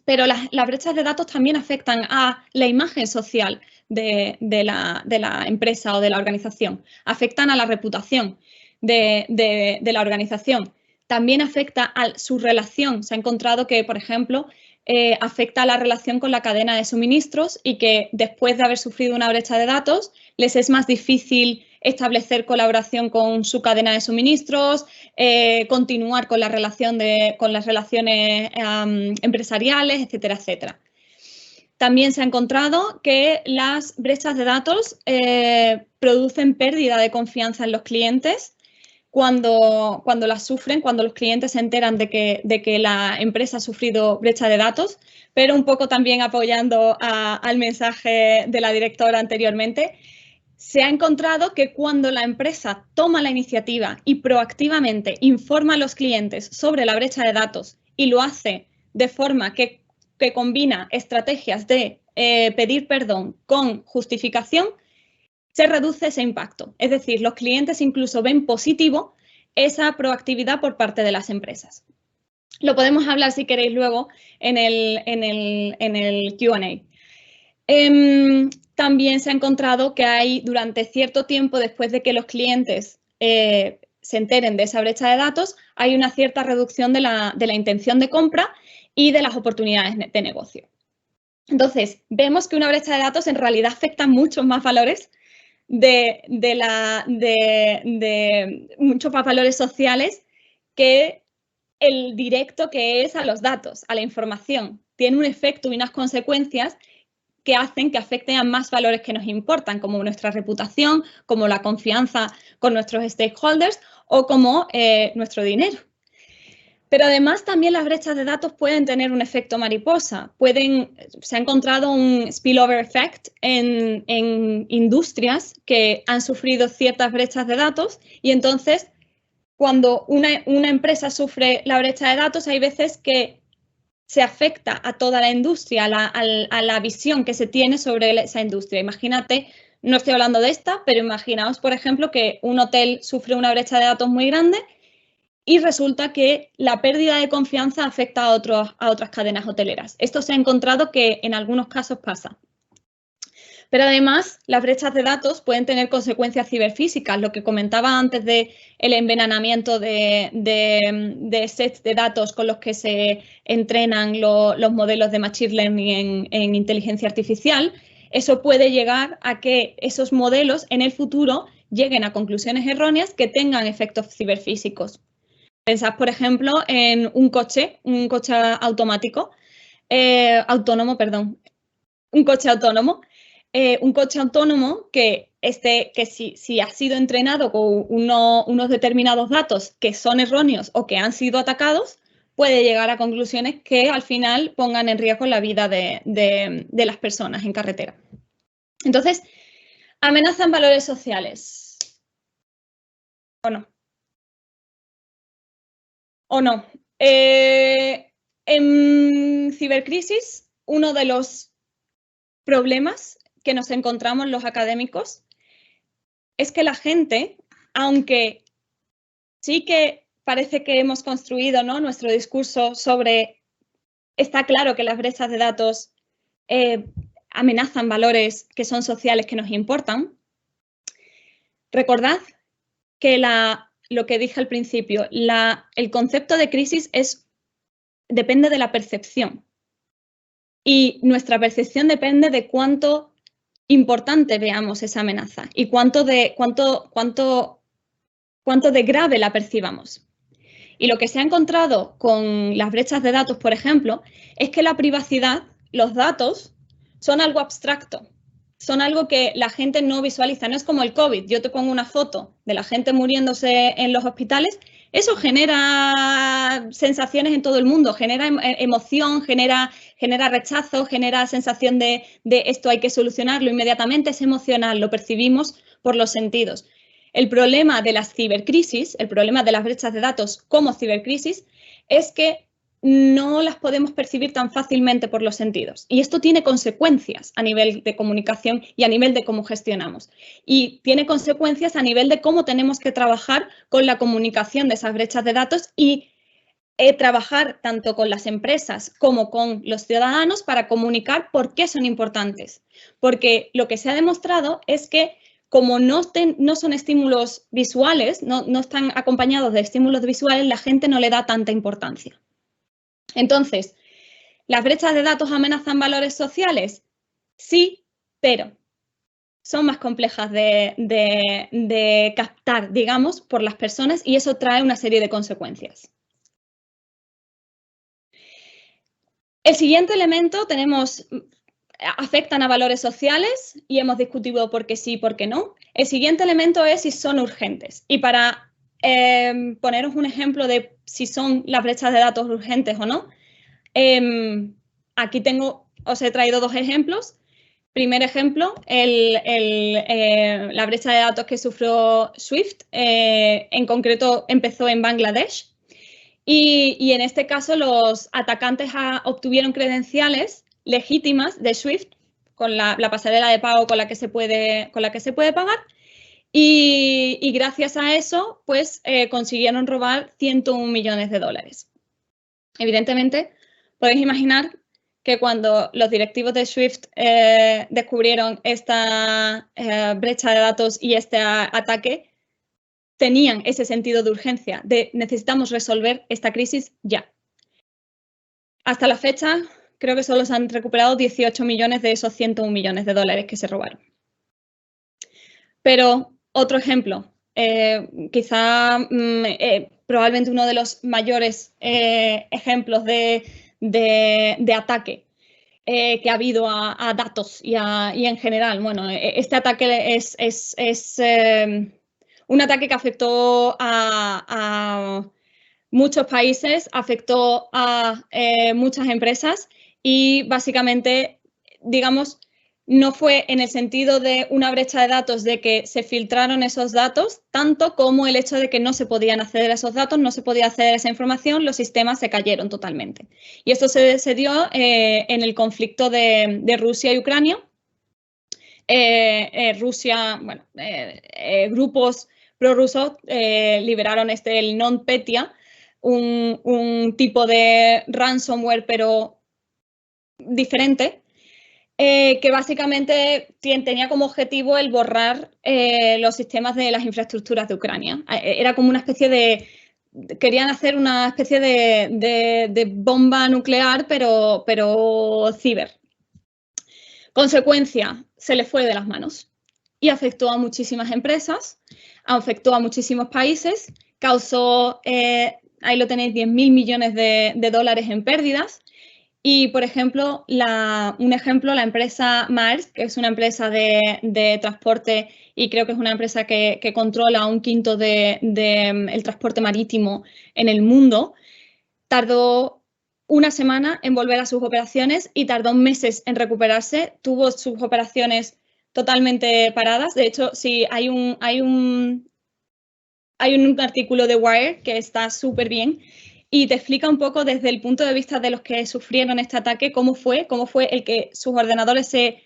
Speaker 1: Pero las brechas de datos también afectan a la imagen social de la empresa o de la organización, afectan a la reputación de la organización, también afecta a su relación. Se ha encontrado que, por ejemplo, afecta a la relación con la cadena de suministros y que después de haber sufrido una brecha de datos les es más difícil establecer colaboración con su cadena de suministros, continuar con la relación con las relaciones empresariales, etcétera, etcétera. También se ha encontrado que las brechas de datos producen pérdida de confianza en los clientes cuando las sufren, cuando los clientes se enteran de que la empresa ha sufrido brecha de datos, pero un poco también apoyando al mensaje de la directora anteriormente. Se ha encontrado que cuando la empresa toma la iniciativa y proactivamente informa a los clientes sobre la brecha de datos y lo hace de forma que combina estrategias de pedir perdón con justificación, se reduce ese impacto. Es decir, los clientes incluso ven positivo esa proactividad por parte de las empresas. Lo podemos hablar si queréis luego en el Q&A. También se ha encontrado que hay durante cierto tiempo, después de que los clientes se enteren de esa brecha de datos, hay una cierta reducción de la intención de compra y de las oportunidades de negocio. Entonces, vemos que una brecha de datos en realidad afecta muchos más valores muchos más valores sociales que el directo que es a los datos, a la información. Tiene un efecto y unas consecuencias que hacen que afecten a más valores que nos importan, como nuestra reputación, como la confianza con nuestros stakeholders o como nuestro dinero. Pero además también las brechas de datos pueden tener un efecto mariposa. Se ha encontrado un spillover effect en industrias que han sufrido ciertas brechas de datos y entonces cuando una empresa sufre la brecha de datos hay veces que se afecta a toda la industria, a la visión que se tiene sobre esa industria. Imagínate, no estoy hablando de esta, pero imaginaos, por ejemplo, que un hotel sufre una brecha de datos muy grande y resulta que la pérdida de confianza afecta a otras cadenas hoteleras. Esto se ha encontrado que en algunos casos pasa. Pero además, las brechas de datos pueden tener consecuencias ciberfísicas, lo que comentaba antes del envenenamiento de sets de datos con los que se entrenan los modelos de Machine Learning en inteligencia artificial. Eso puede llegar a que esos modelos en el futuro lleguen a conclusiones erróneas que tengan efectos ciberfísicos. Pensad, por ejemplo, en un coche automático, autónomo, perdón, un coche autónomo. Un coche autónomo que si ha sido entrenado con unos determinados datos que son erróneos o que han sido atacados, puede llegar a conclusiones que al final pongan en riesgo la vida de las personas en carretera. Entonces, ¿amenazan valores sociales? ¿O no? ¿O no? En cibercrisis, uno de los problemas que nos encontramos los académicos es que la gente, aunque sí que parece que hemos construido, ¿no?, nuestro discurso sobre, está claro que las brechas de datos amenazan valores que son sociales que nos importan, recordad que lo que dije al principio, el concepto de crisis depende de la percepción. Y nuestra percepción depende de cuánto importante veamos esa amenaza y cuánto de grave la percibamos. Y lo que se ha encontrado con las brechas de datos, por ejemplo, es que la privacidad, los datos, son algo abstracto. Son algo que la gente no visualiza. No es como el COVID. Yo te pongo una foto de la gente muriéndose en los hospitales. Eso genera sensaciones en todo el mundo. Genera emoción, genera rechazo, genera sensación de esto hay que solucionarlo inmediatamente. Es emocional, lo percibimos por los sentidos. El problema de las cibercrisis, el problema de las brechas de datos como cibercrisis, es que no las podemos percibir tan fácilmente por los sentidos. Y esto tiene consecuencias a nivel de comunicación y a nivel de cómo gestionamos. Y tiene consecuencias a nivel de cómo tenemos que trabajar con la comunicación de esas brechas de datos y trabajar tanto con las empresas como con los ciudadanos para comunicar por qué son importantes. Porque lo que se ha demostrado es que como no son estímulos visuales, no están acompañados de estímulos visuales, la gente no le da tanta importancia. Entonces, ¿las brechas de datos amenazan valores sociales? Sí, pero son más complejas de captar, digamos, por las personas y eso trae una serie de consecuencias. El siguiente elemento afectan a valores sociales y hemos discutido por qué sí y por qué no. El siguiente elemento es si son urgentes. Y para poneros un ejemplo de si son las brechas de datos urgentes o no, aquí os he traído dos ejemplos. Primer ejemplo, la brecha de datos que sufrió SWIFT, en concreto empezó en Bangladesh. Y en este caso los atacantes obtuvieron credenciales legítimas de SWIFT con la pasarela de pago con la que se puede pagar y gracias a eso pues consiguieron robar 101 millones de dólares. Evidentemente podéis imaginar que cuando los directivos de SWIFT descubrieron esta brecha de datos y este ataque, tenían ese sentido de urgencia, de necesitamos resolver esta crisis ya. Hasta la fecha, creo que solo se han recuperado 18 millones de esos 101 millones de dólares que se robaron. Pero otro ejemplo, probablemente uno de los mayores ejemplos de ataque que ha habido a datos y en general. Bueno, este ataque es un ataque que afectó a muchos países, afectó a muchas empresas y básicamente, digamos, no fue en el sentido de una brecha de datos de que se filtraron esos datos, tanto como el hecho de que no se podían acceder a esos datos, no se podía acceder a esa información, los sistemas se cayeron totalmente. Y esto se dio en el conflicto de Rusia y Ucrania. Grupos prorrusos liberaron el NotPetya, un tipo de ransomware, pero diferente, que básicamente tenía como objetivo el borrar los sistemas de las infraestructuras de Ucrania. Era como una especie de... Querían hacer una especie de bomba nuclear, pero ciber. Consecuencia, se le fue de las manos y afectó a muchísimas empresas, afectó a muchísimos países, causó, ahí lo tenéis, 10.000 millones de dólares en pérdidas. Y, por ejemplo, la empresa Maersk, que es una empresa de transporte y creo que es una empresa que controla un quinto del transporte marítimo en el mundo, tardó una semana en volver a sus operaciones y tardó meses en recuperarse. Tuvo sus operaciones totalmente paradas. De hecho, sí, hay un artículo de Wired que está súper bien y te explica un poco desde el punto de vista de los que sufrieron este ataque, cómo fue el que sus ordenadores se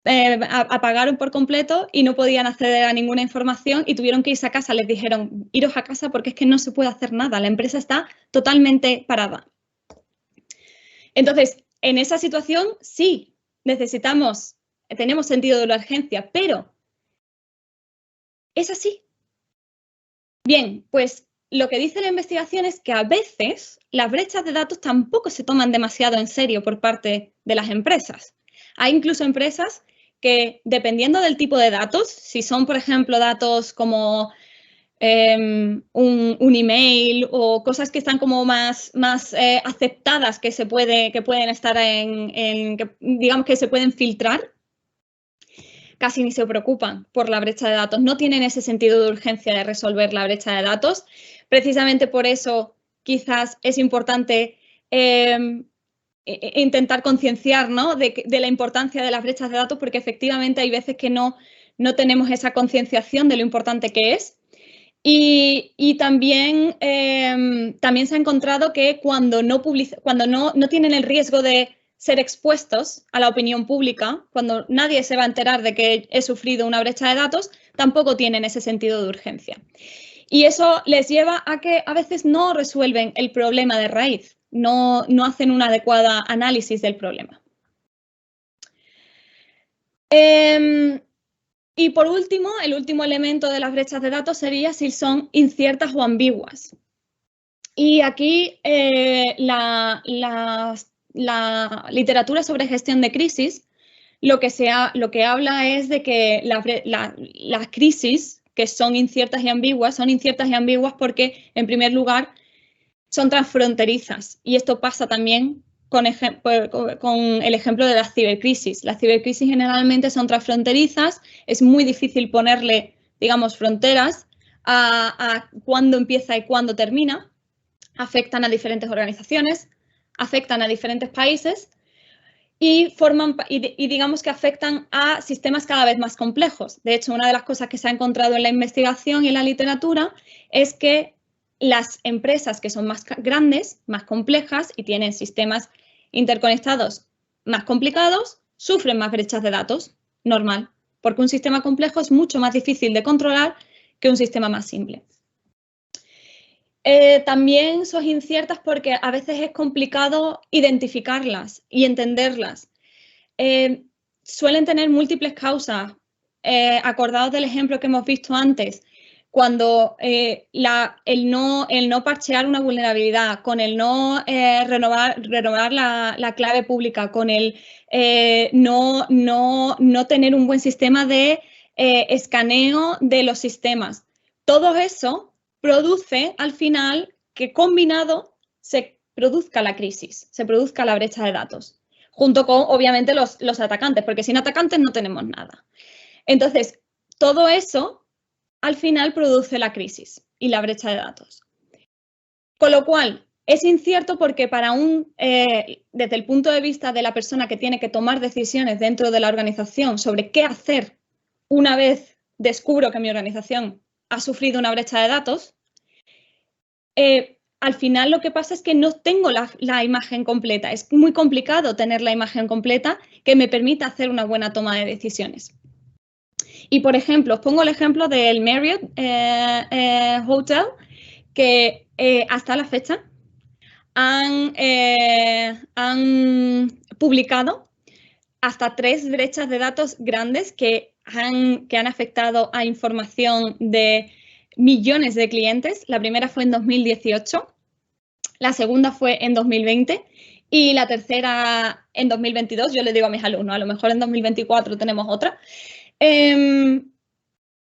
Speaker 1: apagaron por completo y no podían acceder a ninguna información y tuvieron que irse a casa. Les dijeron, iros a casa porque es que no se puede hacer nada, la empresa está totalmente parada. Entonces, en esa situación sí, tenemos sentido de la urgencia, pero es así. Bien, pues lo que dice la investigación es que a veces las brechas de datos tampoco se toman demasiado en serio por parte de las empresas. Hay incluso empresas que, dependiendo del tipo de datos, si son, por ejemplo, datos como un email o cosas que están como más aceptadas, que pueden estar digamos que se pueden filtrar, casi ni se preocupan por la brecha de datos. No tienen ese sentido de urgencia de resolver la brecha de datos. Precisamente por eso quizás es importante intentar concienciar, ¿no?, de la importancia de las brechas de datos, porque efectivamente hay veces que no tenemos esa concienciación de lo importante que es. Y también, también se ha encontrado que cuando no tienen el riesgo de ser expuestos a la opinión pública, cuando nadie se va a enterar de que he sufrido una brecha de datos, tampoco tienen ese sentido de urgencia. Y eso les lleva a que a veces no resuelven el problema de raíz, no hacen un adecuado análisis del problema. Y por último, el último elemento de las brechas de datos sería si son inciertas o ambiguas. Y aquí la literatura sobre gestión de crisis lo que habla es de que las crisis que son inciertas y ambiguas porque, en primer lugar, son transfronterizas. Y esto pasa también con el ejemplo de las cibercrisis. Las cibercrisis generalmente son transfronterizas, es muy difícil ponerle, digamos, fronteras a cuándo empieza y cuándo termina, afectan a diferentes organizaciones, afectan a diferentes países y digamos que afectan a sistemas cada vez más complejos. De hecho, una de las cosas que se ha encontrado en la investigación y en la literatura es que las empresas que son más grandes, más complejas y tienen sistemas interconectados más complicados, sufren más brechas de datos, normal, porque un sistema complejo es mucho más difícil de controlar que un sistema más simple. También son inciertas porque a veces es complicado identificarlas y entenderlas. Suelen tener múltiples causas. Acordaos del ejemplo que hemos visto antes, cuando el no parchear una vulnerabilidad, con el no renovar la clave pública, con el no tener un buen sistema de escaneo de los sistemas. Todo eso produce al final que combinado se produzca la crisis, se produzca la brecha de datos, junto con obviamente los atacantes, porque sin atacantes no tenemos nada. Entonces, todo eso al final produce la crisis y la brecha de datos. Con lo cual, es incierto porque desde el punto de vista de la persona que tiene que tomar decisiones dentro de la organización sobre qué hacer una vez descubro que mi organización ha sufrido una brecha de datos, al final lo que pasa es que no tengo la imagen completa. Es muy complicado tener la imagen completa que me permita hacer una buena toma de decisiones. Y, por ejemplo, os pongo el ejemplo del Marriott Hotel, que hasta la fecha han publicado hasta 3 brechas de datos grandes que han afectado a información de millones de clientes. La primera fue en 2018, la segunda fue en 2020 y la tercera en 2022. Yo le digo a mis alumnos, a lo mejor en 2024 tenemos otra.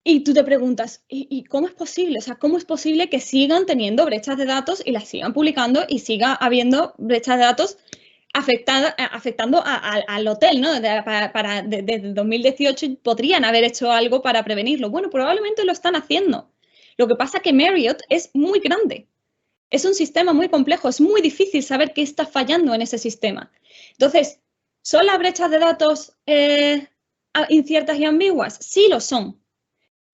Speaker 1: Y tú te preguntas, ¿y cómo es posible? O sea, ¿cómo es posible que sigan teniendo brechas de datos y las sigan publicando y siga habiendo brechas de datos afectando al hotel, ¿no? Desde 2018 podrían haber hecho algo para prevenirlo. Bueno, probablemente lo están haciendo. Lo que pasa es que Marriott es muy grande. Es un sistema muy complejo. Es muy difícil saber qué está fallando en ese sistema. Entonces, ¿son las brechas de datos inciertas y ambiguas? Sí lo son.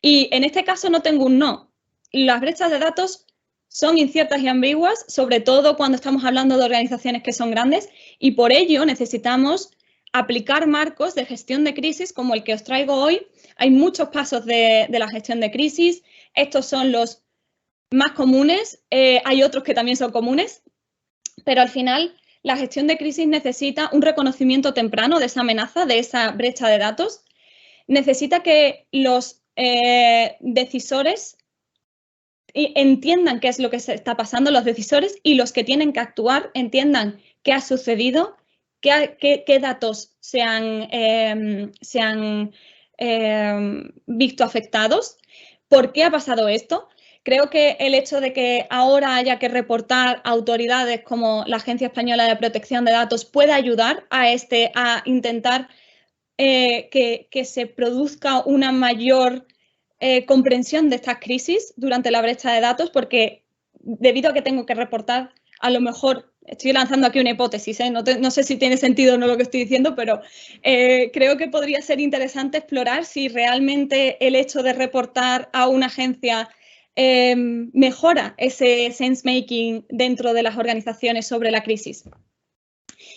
Speaker 1: Y en este caso no tengo un no. Las brechas de datos son inciertas y ambiguas, sobre todo cuando estamos hablando de organizaciones que son grandes, y por ello necesitamos aplicar marcos de gestión de crisis como el que os traigo hoy. Hay muchos pasos de la gestión de crisis. Estos son los más comunes. Hay otros que también son comunes, pero al final la gestión de crisis necesita un reconocimiento temprano de esa amenaza, de esa brecha de datos. Necesita que los decisores entiendan qué es lo que se está pasando, los decisores y los que tienen que actuar entiendan qué ha sucedido, qué datos se han visto afectados, por qué ha pasado esto. Creo que el hecho de que ahora haya que reportar a autoridades como la Agencia Española de Protección de Datos puede ayudar a intentar que se produzca una mayor comprensión de estas crisis durante la brecha de datos, porque debido a que tengo que reportar, a lo mejor estoy lanzando aquí una hipótesis, no sé si tiene sentido o no lo que estoy diciendo, pero creo que podría ser interesante explorar si realmente el hecho de reportar a una agencia mejora ese sense-making dentro de las organizaciones sobre la crisis.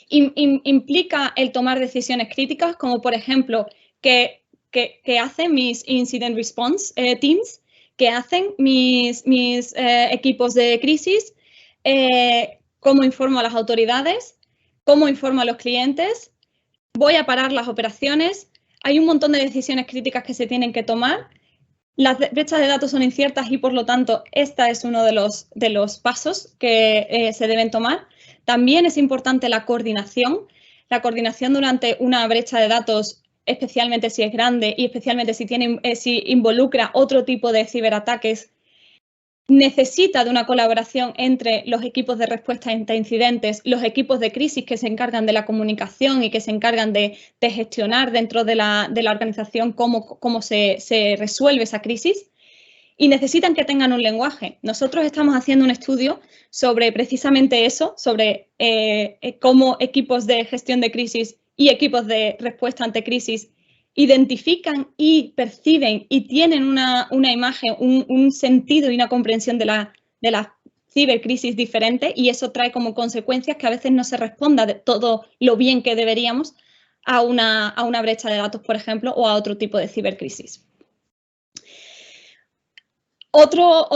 Speaker 1: Implica el tomar decisiones críticas, como por ejemplo, que hacen mis incident response teams, que hacen mis equipos de crisis, cómo informo a las autoridades, cómo informo a los clientes, voy a parar las operaciones. Hay un montón de decisiones críticas que se tienen que tomar. Las brechas de datos son inciertas y, por lo tanto, esta es uno de los pasos que se deben tomar. También es importante la coordinación. La coordinación durante una brecha de datos, especialmente si es grande y especialmente si involucra otro tipo de ciberataques, necesita de una colaboración entre los equipos de respuesta ante incidentes, los equipos de crisis que se encargan de la comunicación y que se encargan de gestionar dentro de la organización cómo se resuelve esa crisis, y necesitan que tengan un lenguaje. Nosotros estamos haciendo un estudio sobre precisamente eso, sobre cómo equipos de gestión de crisis y equipos de respuesta ante crisis identifican y perciben y tienen una imagen, un sentido y una comprensión de la cibercrisis diferente, y eso trae como consecuencias que a veces no se responda de todo lo bien que deberíamos a una brecha de datos, por ejemplo, o a otro tipo de cibercrisis. Otro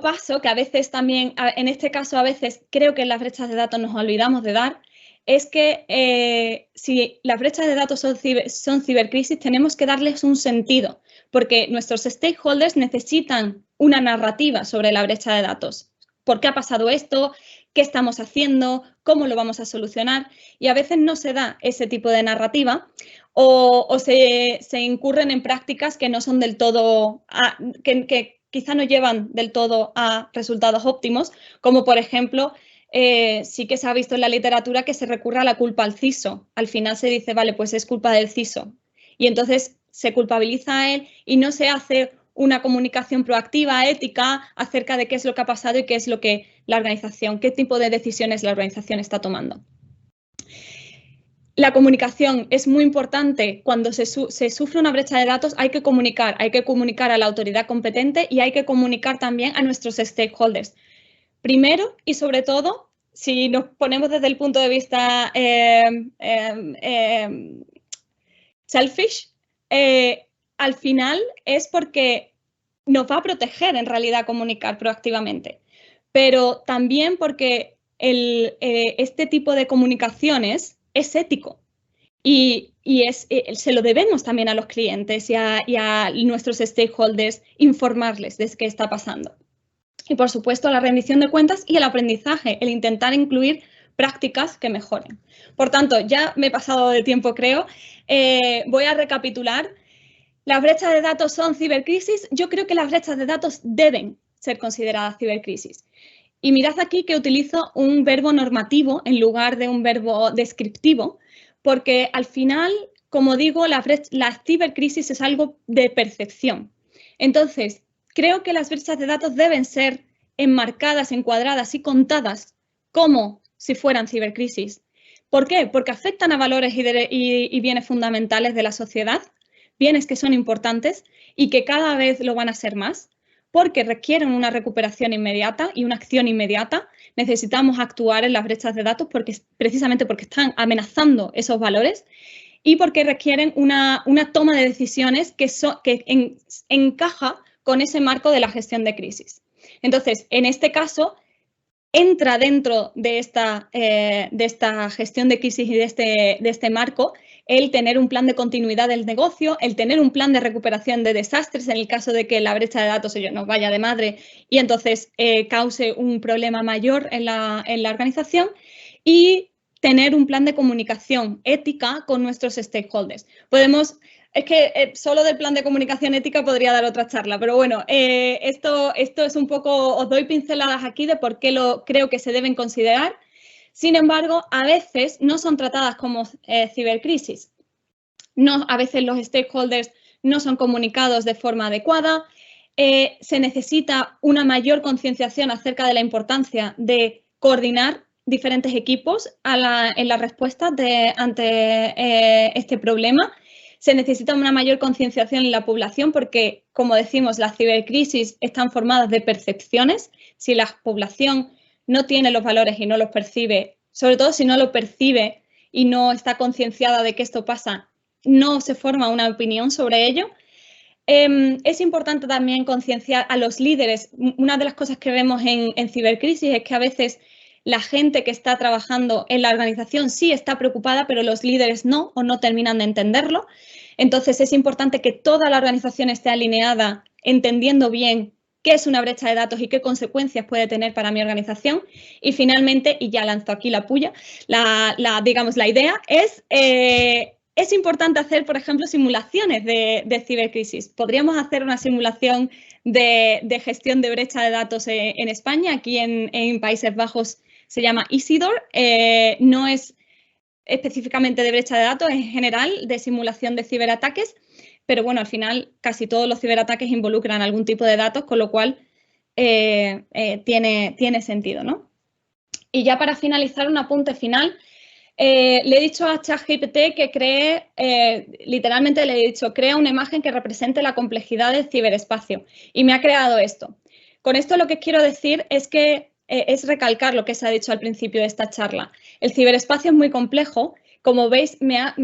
Speaker 1: paso que a veces también, en este caso a veces creo que en las brechas de datos nos olvidamos de dar, es que si las brechas de datos son cibercrisis, tenemos que darles un sentido, porque nuestros stakeholders necesitan una narrativa sobre la brecha de datos. ¿Por qué ha pasado esto? ¿Qué estamos haciendo? ¿Cómo lo vamos a solucionar? Y a veces no se da ese tipo de narrativa o se incurren en prácticas que no son del todo, que quizá no llevan del todo a resultados óptimos, como por ejemplo, sí que se ha visto en la literatura que se recurre a la culpa al CISO. Al final se dice, vale, pues es culpa del CISO. Y entonces se culpabiliza a él y no se hace una comunicación proactiva, ética, acerca de qué es lo que ha pasado y qué es lo que la organización, qué tipo de decisiones la organización está tomando. La comunicación es muy importante. Cuando se sufre una brecha de datos hay que comunicar a la autoridad competente y hay que comunicar también a nuestros stakeholders. Primero y sobre todo, si nos ponemos desde el punto de vista selfish, al final es porque nos va a proteger en realidad comunicar proactivamente, pero también porque este tipo de comunicaciones es ético y se lo debemos también a los clientes y a nuestros stakeholders informarles de qué está pasando. Y, por supuesto, la rendición de cuentas y el aprendizaje, el intentar incluir prácticas que mejoren. Por tanto, ya me he pasado de tiempo, creo. Voy a recapitular. ¿Las brechas de datos son cibercrisis? Yo creo que las brechas de datos deben ser consideradas cibercrisis. Y mirad aquí que utilizo un verbo normativo en lugar de un verbo descriptivo, porque al final, como digo, la cibercrisis es algo de percepción. Entonces, creo que las brechas de datos deben ser enmarcadas, encuadradas y contadas como si fueran cibercrisis. ¿Por qué? Porque afectan a valores y bienes fundamentales de la sociedad, bienes que son importantes y que cada vez lo van a ser más, porque requieren una recuperación inmediata y una acción inmediata. Necesitamos actuar en las brechas de datos precisamente porque están amenazando esos valores y porque requieren una toma de decisiones que encaja con ese marco de la gestión de crisis. Entonces, en este caso, entra dentro de esta gestión de crisis y de este marco el tener un plan de continuidad del negocio, el tener un plan de recuperación de desastres en el caso de que la brecha de datos nos vaya de madre y entonces cause un problema mayor en la organización, y tener un plan de comunicación ética con nuestros stakeholders. Es que solo del plan de comunicación ética podría dar otra charla, pero bueno, esto es un poco, os doy pinceladas aquí de por qué creo que se deben considerar. Sin embargo, a veces no son tratadas como cibercrisis. A veces los stakeholders no son comunicados de forma adecuada. Se necesita una mayor concienciación acerca de la importancia de coordinar diferentes equipos en la respuesta ante este problema. Se necesita una mayor concienciación en la población porque, como decimos, las cibercrisis están formadas de percepciones. Si la población no tiene los valores y no los percibe, sobre todo si no lo percibe y no está concienciada de que esto pasa, no se forma una opinión sobre ello. Es importante también concienciar a los líderes. Una de las cosas que vemos en cibercrisis es que a veces la gente que está trabajando en la organización sí está preocupada, pero los líderes no, o no terminan de entenderlo. Entonces es importante que toda la organización esté alineada, entendiendo bien qué es una brecha de datos y qué consecuencias puede tener para mi organización. Y finalmente, y ya lanzo aquí la puya, digamos, la idea es importante hacer, por ejemplo, simulaciones de cibercrisis. Podríamos hacer una simulación de gestión de brecha de datos en España. Aquí en Países Bajos se llama Isidor. No es específicamente de brecha de datos, en general de simulación de ciberataques, pero bueno, al final casi todos los ciberataques involucran algún tipo de datos, con lo cual tiene sentido, ¿no? Y ya para finalizar, un apunte final. Le he dicho a ChatGPT que literalmente le he dicho, crea una imagen que represente la complejidad del ciberespacio, y me ha creado esto. Con esto lo que quiero decir es que es recalcar lo que se ha dicho al principio de esta charla. El ciberespacio es muy complejo. Como veis, me ha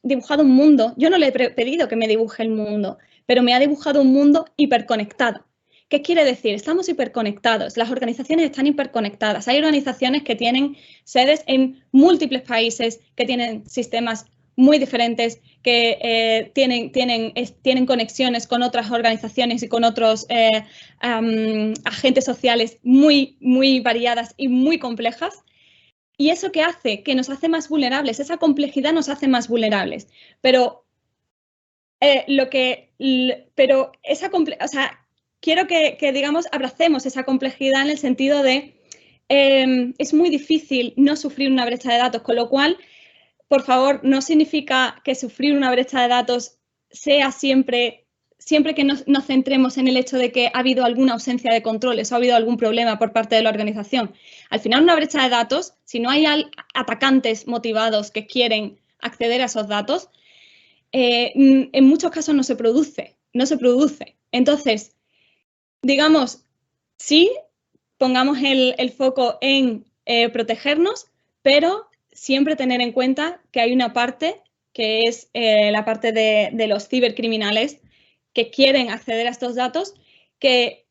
Speaker 1: dibujado un mundo. Yo no le he pedido que me dibuje el mundo, pero me ha dibujado un mundo hiperconectado. ¿Qué quiere decir? Estamos hiperconectados, las organizaciones están hiperconectadas. Hay organizaciones que tienen sedes en múltiples países, que tienen sistemas muy diferentes, que tienen conexiones con otras organizaciones y con otros agentes sociales muy, muy variadas y muy complejas. ¿Y eso qué hace? Que nos hace más vulnerables. Esa complejidad nos hace más vulnerables. Pero quiero que digamos, abracemos esa complejidad en el sentido de es muy difícil no sufrir una brecha de datos, con lo cual, por favor, no significa que sufrir una brecha de datos sea siempre que nos centremos en el hecho de que ha habido alguna ausencia de controles o ha habido algún problema por parte de la organización. Al final, una brecha de datos, si no hay atacantes motivados que quieren acceder a esos datos, en muchos casos no se produce. Entonces, digamos, sí, pongamos el foco en protegernos, pero siempre tener en cuenta que hay una parte que es la parte de los cibercriminales que quieren acceder a estos datos, que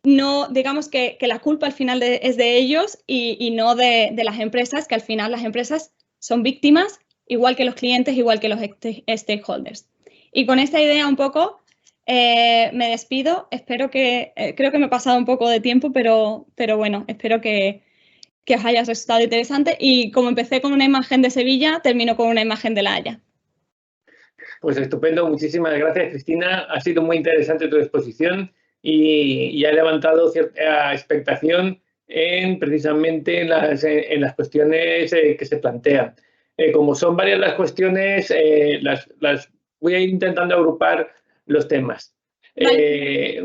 Speaker 1: no, digamos que la culpa al final es de ellos y no de las empresas, que al final las empresas son víctimas, igual que los clientes, igual que los stakeholders. Y con esta idea un poco me despido. Creo que me he pasado un poco de tiempo, pero bueno, espero que os haya resultado interesante. Y como empecé con una imagen de Sevilla, termino con una imagen de La Haya.
Speaker 2: Pues estupendo, muchísimas gracias, Cristina. Ha sido muy interesante tu exposición y ha levantado cierta expectación precisamente en las cuestiones que se plantean. Como son varias las cuestiones, las voy a ir intentando agrupar los temas. Vale.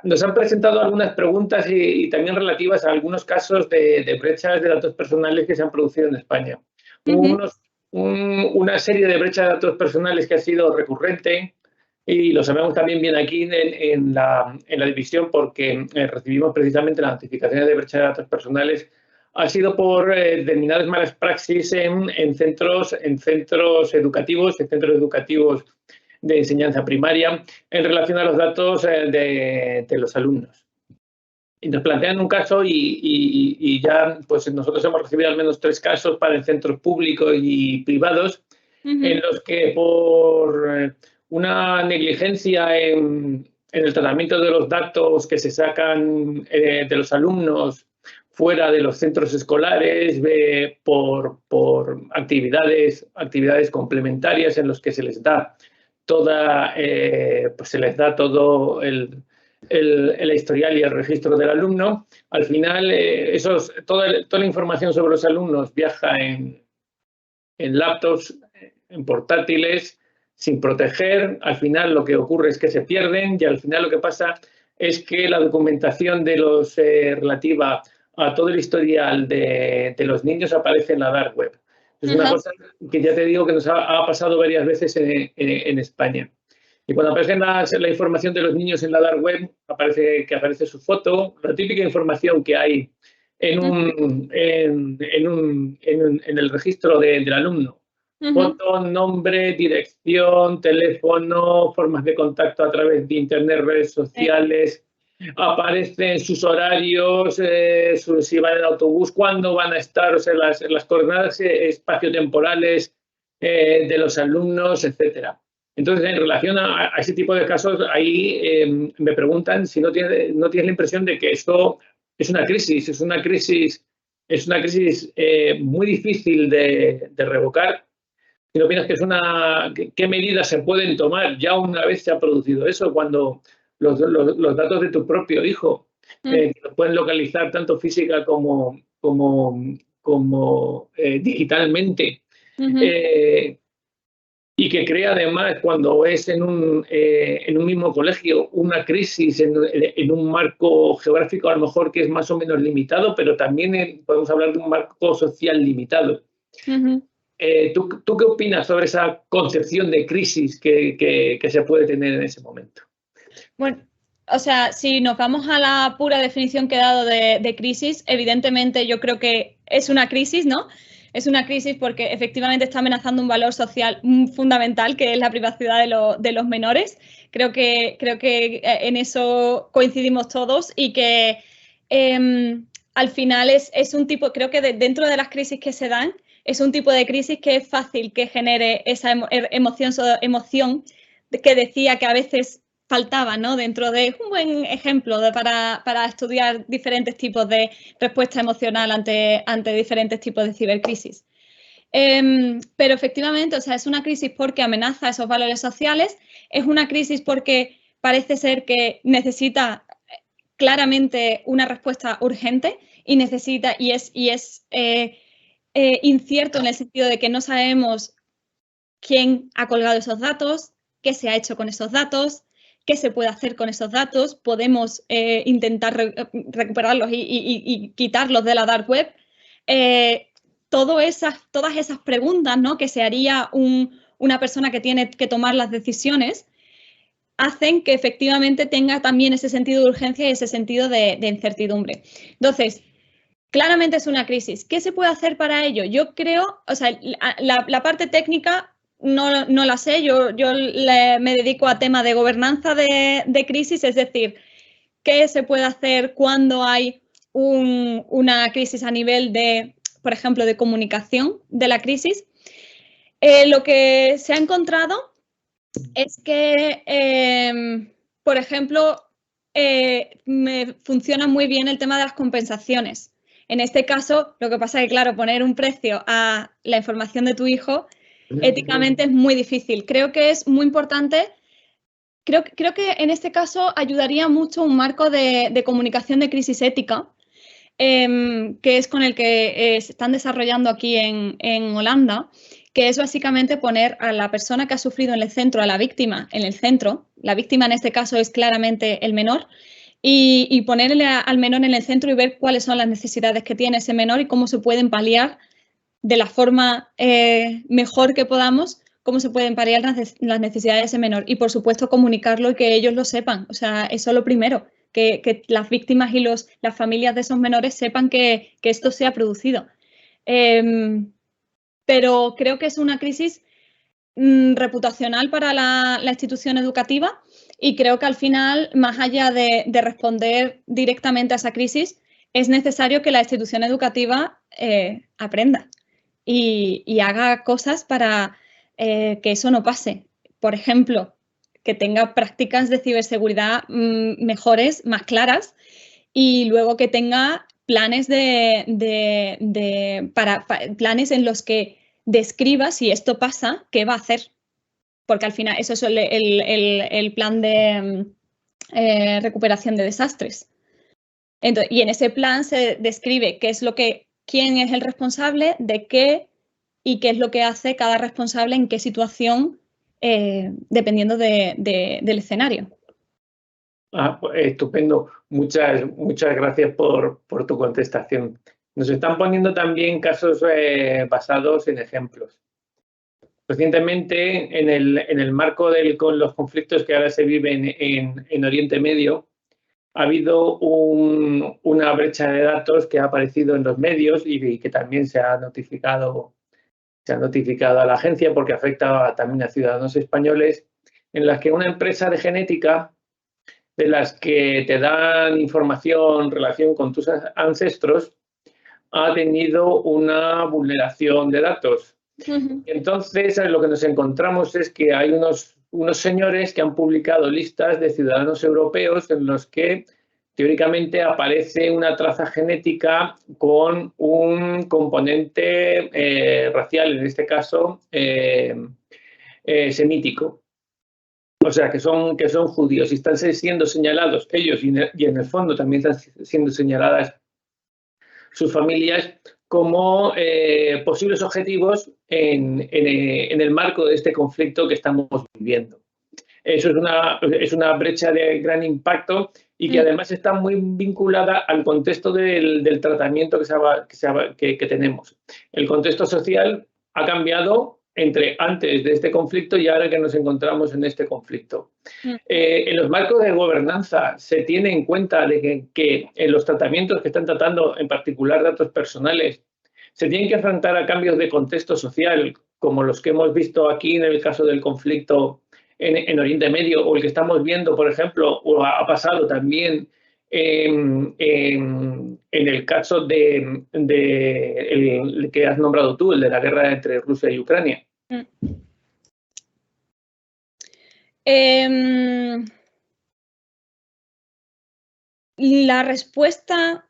Speaker 2: Nos han presentado algunas preguntas y también relativas a algunos casos de brechas de datos personales que se han producido en España. Una serie de brechas de datos personales que ha sido recurrente, y lo sabemos también bien aquí en la división, porque recibimos precisamente las notificaciones de brechas de datos personales, ha sido por determinadas malas praxis en centros educativos, de enseñanza primaria, en relación a los datos de los alumnos. Y nos plantean un caso y ya pues nosotros hemos recibido al menos 3 casos para centros públicos y privados en los que por una negligencia en el tratamiento de los datos que se sacan de los alumnos fuera de los centros escolares, por actividades complementarias en los que se les da toda, pues se les da todo el historial y el registro del alumno. Al final, toda la información sobre los alumnos viaja en laptops, en portátiles, sin proteger. Al final lo que ocurre es que se pierden y al final lo que pasa es que la documentación de los relativa a todo el historial de los niños aparece en la dark web. Es una cosa que ya te digo que nos ha pasado varias veces en España. Y cuando aparece la información de los niños en la dark web, aparece su foto, la típica información que hay en el registro del alumno. Foto, nombre, dirección, teléfono, formas de contacto a través de internet, redes sociales. Aparecen sus horarios, si van en autobús, cuándo van a estar, o sea, las coordenadas espaciotemporales de los alumnos, etcétera. Entonces, en relación a ese tipo de casos, ahí me preguntan si no tienes la impresión de que esto es una crisis muy difícil de revocar. Si no opinas que ¿qué medidas se pueden tomar ya una vez se ha producido eso? Cuando los datos de tu propio hijo que los pueden localizar tanto física como digitalmente. Y que crea además, cuando es en un mismo colegio, una crisis en un marco geográfico a lo mejor que es más o menos limitado, pero también podemos hablar de un marco social limitado. ¿Tú qué opinas sobre esa concepción de crisis que se puede tener en ese momento?
Speaker 1: Bueno, o sea, si nos vamos a la pura definición que he dado de crisis, evidentemente yo creo que es una crisis, ¿no? Es una crisis porque efectivamente está amenazando un valor social fundamental, que es la privacidad de los menores. Creo que en eso coincidimos todos y que al final es un tipo, creo que dentro de las crisis que se dan, es un tipo de crisis que es fácil que genere esa emoción que decía que a veces faltaba, ¿no? Dentro de un buen ejemplo para estudiar diferentes tipos de respuesta emocional ante diferentes tipos de cibercrisis. Pero efectivamente, o sea, es una crisis porque amenaza esos valores sociales, es una crisis porque parece ser que necesita claramente una respuesta urgente y es incierto en el sentido de que no sabemos quién ha colgado esos datos, qué se ha hecho con esos datos, qué se puede hacer con esos datos. Podemos intentar recuperarlos y quitarlos de la dark web. Todas esas preguntas, ¿no?, que se haría una persona que tiene que tomar las decisiones, hacen que efectivamente tenga también ese sentido de urgencia y ese sentido de incertidumbre. Entonces, claramente es una crisis. ¿Qué se puede hacer para ello? Yo creo, o sea, la parte técnica no la sé, yo me dedico a tema de gobernanza de crisis, es decir, ¿qué se puede hacer cuando hay una crisis a nivel de, por ejemplo, de comunicación de la crisis? Lo que se ha encontrado es que, por ejemplo, me funciona muy bien el tema de las compensaciones. En este caso, lo que pasa es que, claro, poner un precio a la información de tu hijo éticamente es muy difícil. Creo que es muy importante. Creo que en este caso ayudaría mucho un marco de comunicación de crisis ética, que es con el que se están desarrollando aquí en Holanda, que es básicamente poner a la persona que ha sufrido en el centro, a la víctima en el centro. La víctima en este caso es claramente el menor. Y ponerle al menor en el centro y ver cuáles son las necesidades que tiene ese menor y cómo se pueden paliar de la forma mejor que podamos, cómo se pueden paliar las necesidades de ese menor. Y, por supuesto, comunicarlo y que ellos lo sepan. O sea, eso es lo primero, que las víctimas y las familias de esos menores sepan que esto se ha producido. Pero creo que es una crisis reputacional para la institución educativa. Y creo que al final, más allá de responder directamente a esa crisis, es necesario que la institución educativa aprenda y haga cosas para que eso no pase. Por ejemplo, que tenga prácticas de ciberseguridad mejores, más claras, y luego que tenga planes planes en los que describa si esto pasa, qué va a hacer. Porque al final eso es el plan de recuperación de desastres. Entonces, y en ese plan se describe quién es el responsable, de qué y qué es lo que hace cada responsable en qué situación, dependiendo del escenario.
Speaker 2: Estupendo. Muchas gracias por tu contestación. Nos están poniendo también casos basados en ejemplos. Recientemente, en el marco con los conflictos que ahora se viven en Oriente Medio, ha habido una brecha de datos que ha aparecido en los medios y que también se ha notificado a la agencia porque afecta también a ciudadanos españoles, en las que una empresa de genética, de las que te dan información en relación con tus ancestros, ha tenido una vulneración de datos. Entonces, lo que nos encontramos es que hay unos señores que han publicado listas de ciudadanos europeos en los que teóricamente aparece una traza genética con un componente racial, en este caso semítico. O sea, que son judíos y están siendo señalados ellos y en el fondo también están siendo señaladas sus familias como posibles objetivos en el marco de este conflicto que estamos viviendo. Eso es una brecha de gran impacto y que además está muy vinculada al contexto del tratamiento que tenemos. El contexto social ha cambiado entre antes de este conflicto y ahora que nos encontramos en este conflicto. En los marcos de gobernanza se tiene en cuenta de que en los tratamientos que están tratando, en particular datos personales, se tienen que enfrentar a cambios de contexto social, como los que hemos visto aquí en el caso del conflicto en Oriente Medio, o el que estamos viendo, por ejemplo, o ha pasado también en el caso el que has nombrado tú, el de la guerra entre Rusia y Ucrania.
Speaker 1: La respuesta,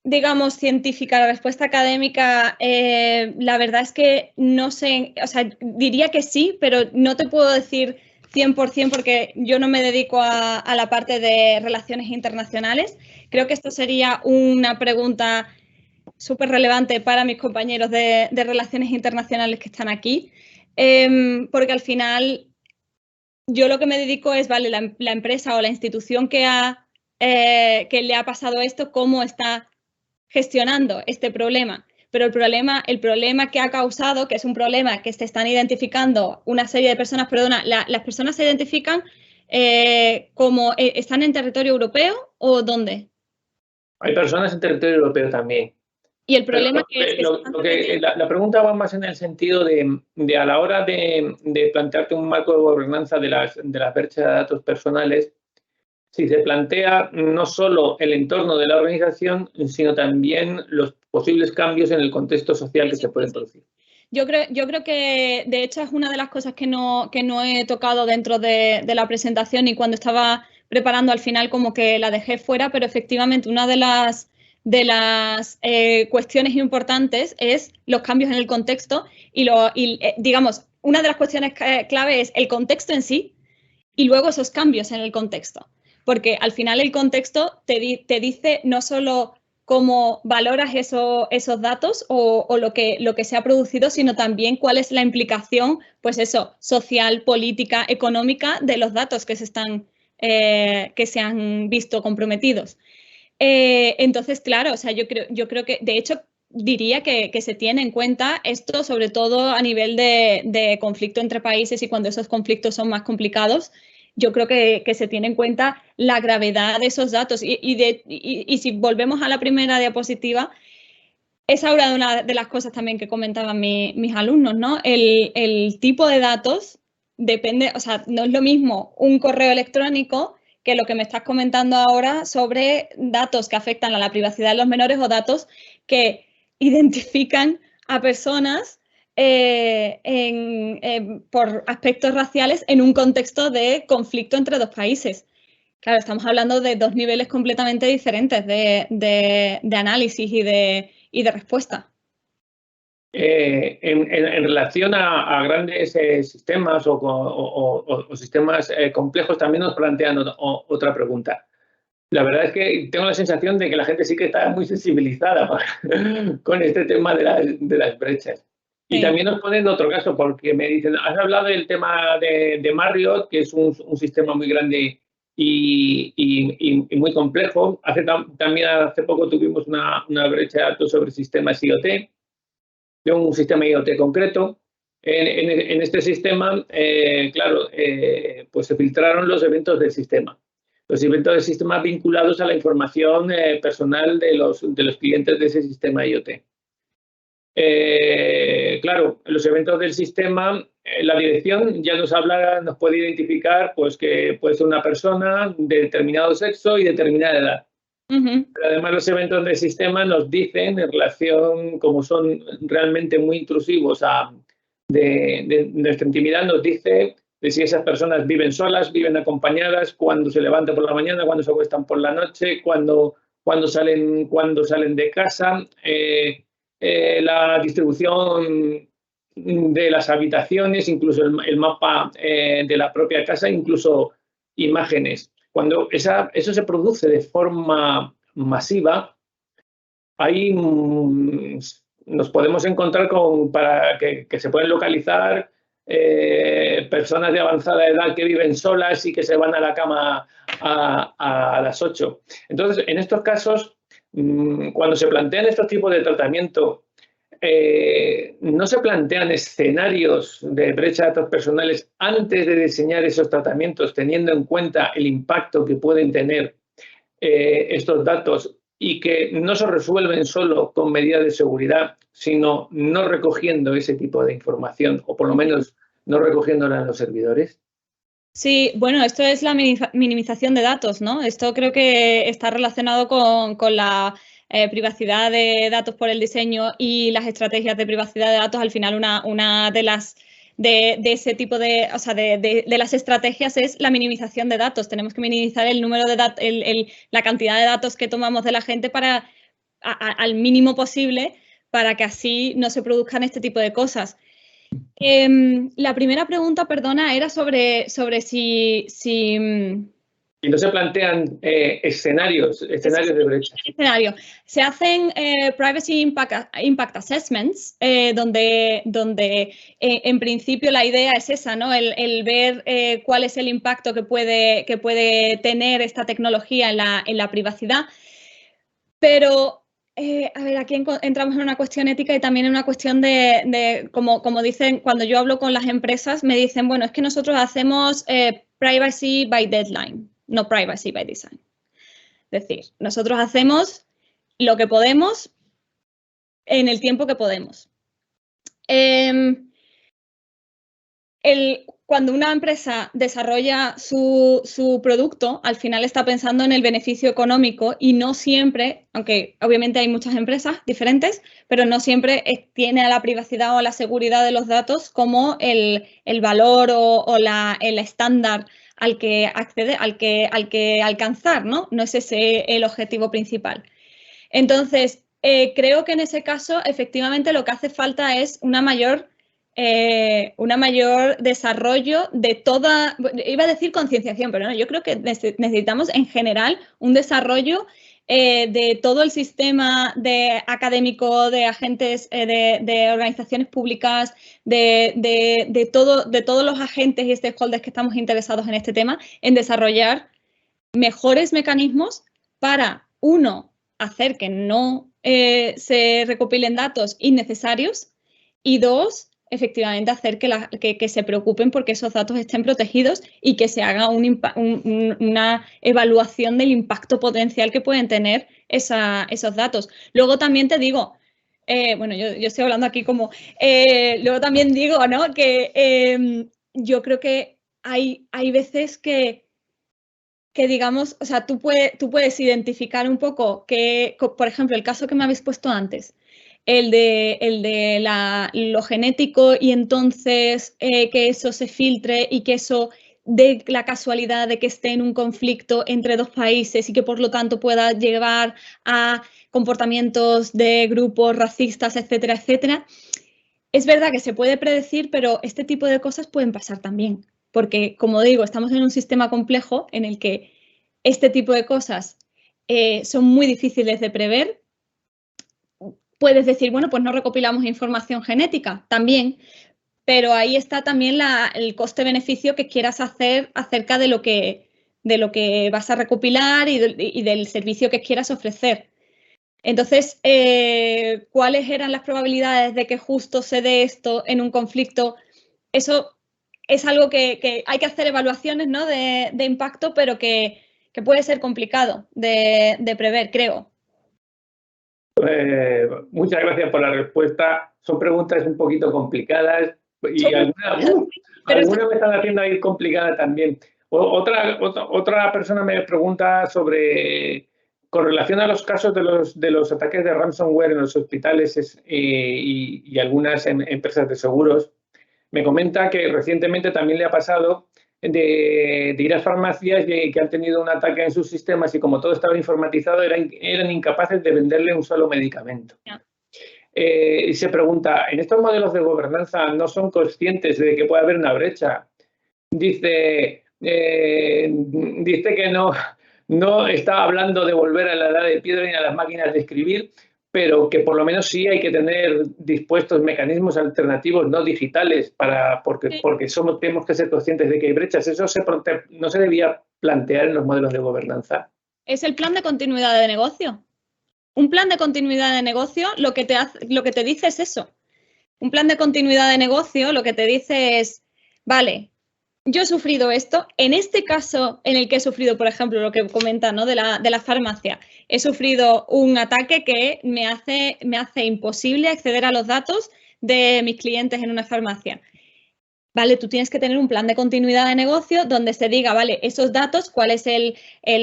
Speaker 1: digamos, científica, la respuesta académica, la verdad es que no sé, o sea, diría que sí, pero no te puedo decir 100% porque yo no me dedico a la parte de relaciones internacionales. Creo que esto sería una pregunta súper relevante para mis compañeros de relaciones internacionales que están aquí, porque al final yo lo que me dedico es, vale, la empresa o la institución que le ha pasado esto, cómo está gestionando este problema. Pero el problema que ha causado, que es un problema que se están identificando una serie de personas, perdona, ¿las personas se identifican como están en territorio europeo o dónde?
Speaker 2: Hay personas en territorio europeo también.
Speaker 1: Y el problema
Speaker 2: la pregunta va más en el sentido de a la hora de plantearte un marco de gobernanza de las brechas de datos personales, si se plantea no solo el entorno de la organización, sino también los posibles cambios en el contexto social que se pueden producir.
Speaker 1: Yo creo que, de hecho, es una de las cosas que no he tocado dentro de la presentación y cuando estaba preparando al final como que la dejé fuera, pero efectivamente una de las cuestiones importantes es los cambios en el contexto y digamos, una de las cuestiones clave es el contexto en sí y luego esos cambios en el contexto. Porque al final el contexto te dice no solo cómo valoras esos datos o lo que se ha producido, sino también cuál es la implicación, pues eso, social, política, económica de los datos que se han visto comprometidos. Entonces, claro, o sea, yo creo que, de hecho, diría que se tiene en cuenta esto, sobre todo a nivel de conflicto entre países y cuando esos conflictos son más complicados. Yo creo que se tiene en cuenta la gravedad de esos datos. Y si volvemos a la primera diapositiva, esa era una de las cosas también que comentaban mis alumnos, ¿no? El tipo de datos depende, o sea, no es lo mismo un correo electrónico que lo que me estás comentando ahora sobre datos que afectan a la privacidad de los menores o datos que identifican a personas por aspectos raciales en un contexto de conflicto entre dos países. Claro, estamos hablando de dos niveles completamente diferentes de análisis y de respuesta.
Speaker 2: En relación a grandes sistemas o sistemas complejos, también nos plantean otra pregunta. La verdad es que tengo la sensación de que la gente sí que está muy sensibilizada con este tema de las brechas. Y
Speaker 1: Sí.
Speaker 2: también nos ponen otro caso, porque me dicen, has hablado del tema de Marriott, que es un sistema muy grande y muy complejo. También hace poco tuvimos una brecha de datos sobre sistemas IoT, de un sistema IoT concreto. En este sistema, claro, pues se filtraron los eventos del sistema. Los eventos del sistema vinculados a la información personal de los clientes de ese sistema IoT. Claro, los eventos del sistema, la dirección ya nos puede identificar pues, que puede ser una persona de determinado sexo y determinada edad. Pero además los eventos del sistema nos dicen en relación, como son realmente muy intrusivos de nuestra intimidad, nos dice de si esas personas viven solas, viven acompañadas, cuando se levantan por la mañana, cuando se acuestan por la noche, cuando salen de casa, la distribución de las habitaciones, incluso el mapa de la propia casa, incluso imágenes. Cuando eso se produce de forma masiva, ahí nos podemos encontrar para que se pueden localizar personas de avanzada edad que viven solas y que se van a la cama a las 8. Entonces, en estos casos, cuando se plantean estos tipos de tratamiento, no se plantean escenarios de brecha de datos personales antes de diseñar esos tratamientos, teniendo en cuenta el impacto que pueden tener estos datos y que no se resuelven solo con medidas de seguridad, sino no recogiendo ese tipo de información, o por lo menos no recogiéndola en los servidores.
Speaker 1: Sí, bueno, esto es la minimización de datos, ¿no? Esto creo que está relacionado con la privacidad de datos por el diseño y las estrategias de privacidad de datos. Al final, una de las de ese tipo de, o sea, de las estrategias es la minimización de datos. Tenemos que minimizar el número de datos, la cantidad de datos que tomamos de la gente al mínimo posible para que así no se produzcan este tipo de cosas. La primera pregunta, perdona, era sobre si
Speaker 2: y no se plantean escenarios de brecha.
Speaker 1: Se hacen Privacy Impact Assessments, donde en principio la idea es esa, ¿no? El ver cuál es el impacto que puede tener esta tecnología en la privacidad. Pero, a ver, aquí entramos en una cuestión ética y también en una cuestión de como dicen, cuando yo hablo con las empresas, me dicen, bueno, es que nosotros hacemos privacy by deadline, no privacy by design. Es decir, nosotros hacemos lo que podemos en el tiempo que podemos. Cuando una empresa desarrolla su producto, al final está pensando en el beneficio económico y no siempre, aunque obviamente hay muchas empresas diferentes, pero no siempre tiene a la privacidad o a la seguridad de los datos como el valor o el estándar al que acceder, al que alcanzar, ¿no? No es ese el objetivo principal. Entonces, creo que en ese caso, efectivamente, lo que hace falta es una mayor desarrollo de toda, iba a decir concienciación, pero no, yo creo que necesitamos en general un desarrollo de todo el sistema académico, de agentes, de organizaciones públicas, de todos los agentes y stakeholders que estamos interesados en este tema, en desarrollar mejores mecanismos para, uno, hacer que no se recopilen datos innecesarios y, dos, efectivamente hacer que se preocupen porque esos datos estén protegidos y que se haga una evaluación del impacto potencial que pueden tener esos datos. Luego también te digo, bueno, yo estoy hablando aquí como, luego también digo, ¿no? Que yo creo que hay veces que digamos, o sea, tú puedes identificar un poco que, por ejemplo, el caso que me habéis puesto antes, el de lo genético y entonces que eso se filtre y que eso dé la casualidad de que esté en un conflicto entre dos países y que por lo tanto pueda llevar a comportamientos de grupos racistas, etcétera, etcétera. Es verdad que se puede predecir, pero este tipo de cosas pueden pasar también, porque como digo, estamos en un sistema complejo en el que este tipo de cosas son muy difíciles de prever. Puedes decir, bueno, pues no recopilamos información genética, también, pero ahí está también el coste-beneficio que quieras hacer acerca de lo que vas a recopilar y del servicio que quieras ofrecer. Entonces, ¿cuáles eran las probabilidades de que justo se dé esto en un conflicto? Eso es algo que hay que hacer evaluaciones, ¿no?, de impacto, pero que puede ser complicado de prever, creo.
Speaker 2: Muchas gracias por la respuesta. Son preguntas un poquito complicadas y algunas me están haciendo ir complicada también. Otra persona me pregunta sobre, con relación a los casos de los ataques de ransomware en los hospitales y algunas empresas de seguros, me comenta que recientemente también le ha pasado de ir a farmacias que han tenido un ataque en sus sistemas y como todo estaba informatizado eran incapaces de venderle un solo medicamento. Y se pregunta, ¿en estos modelos de gobernanza no son conscientes de que puede haber una brecha? Dice que no está hablando de volver a la edad de piedra ni a las máquinas de escribir, pero que por lo menos sí hay que tener dispuestos mecanismos alternativos no digitales porque tenemos que ser conscientes de que hay brechas. Eso no se debía plantear en los modelos de gobernanza.
Speaker 1: Es el plan de continuidad de negocio. Un plan de continuidad de negocio lo que te dice es eso. Un plan de continuidad de negocio lo que te dice es, vale, yo he sufrido esto. En este caso en el que he sufrido, por ejemplo, lo que comenta, ¿no?, de la farmacia, he sufrido un ataque que me hace imposible acceder a los datos de mis clientes en una farmacia. Vale, tú tienes que tener un plan de continuidad de negocio donde se diga, vale, esos datos, cuál es el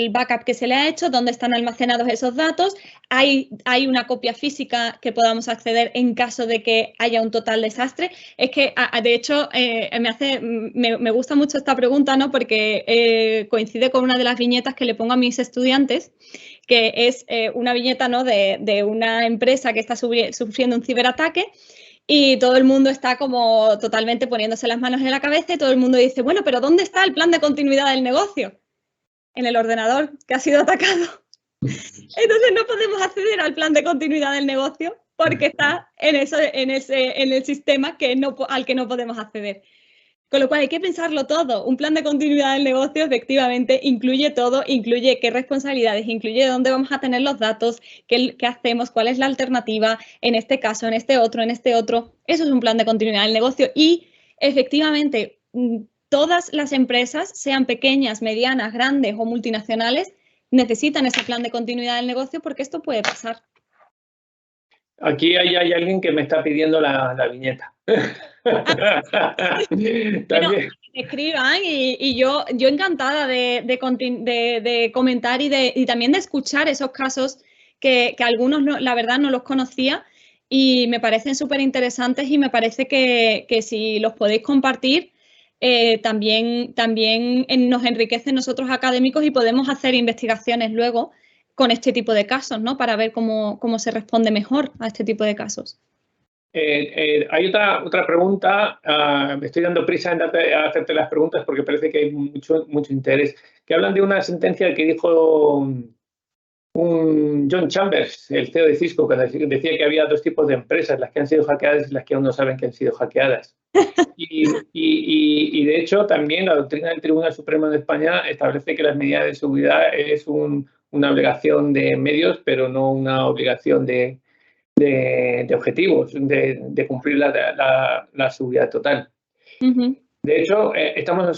Speaker 1: backup que se le ha hecho, dónde están almacenados esos datos, hay una copia física que podamos acceder en caso de que haya un total desastre. Es que, de hecho, me gusta mucho esta pregunta, ¿no?, porque coincide con una de las viñetas que le pongo a mis estudiantes, que es una viñeta, ¿no?, de una empresa que está sufriendo un ciberataque. Y todo el mundo está como totalmente poniéndose las manos en la cabeza y todo el mundo dice, bueno, pero ¿dónde está el plan de continuidad del negocio? En el ordenador que ha sido atacado. Entonces no podemos acceder al plan de continuidad del negocio porque está en el sistema al que no podemos acceder. Con lo cual hay que pensarlo todo. Un plan de continuidad del negocio efectivamente incluye todo, incluye qué responsabilidades, incluye dónde vamos a tener los datos, qué hacemos, cuál es la alternativa en este caso, en este otro, en este otro. Eso es un plan de continuidad del negocio y efectivamente todas las empresas, sean pequeñas, medianas, grandes o multinacionales, necesitan ese plan de continuidad del negocio porque esto puede pasar.
Speaker 2: Aquí hay alguien que me está pidiendo la viñeta.
Speaker 1: Bueno, escriban y yo encantada de comentar y también de escuchar esos casos que algunos la verdad no los conocía y me parecen súper interesantes y me parece que si los podéis compartir también nos enriquece nosotros académicos y podemos hacer investigaciones luego con este tipo de casos, ¿no?, para ver cómo se responde mejor a este tipo de casos.
Speaker 2: Hay otra pregunta, me estoy dando prisa en hacerte las preguntas porque parece que hay mucho interés, que hablan de una sentencia que dijo un John Chambers, el CEO de Cisco, que decía que había dos tipos de empresas, las que han sido hackeadas y las que aún no saben que han sido hackeadas. Y de hecho también la doctrina del Tribunal Supremo de España establece que las medidas de seguridad es una obligación de medios, pero no una obligación de objetivos, de cumplir la seguridad total. De hecho,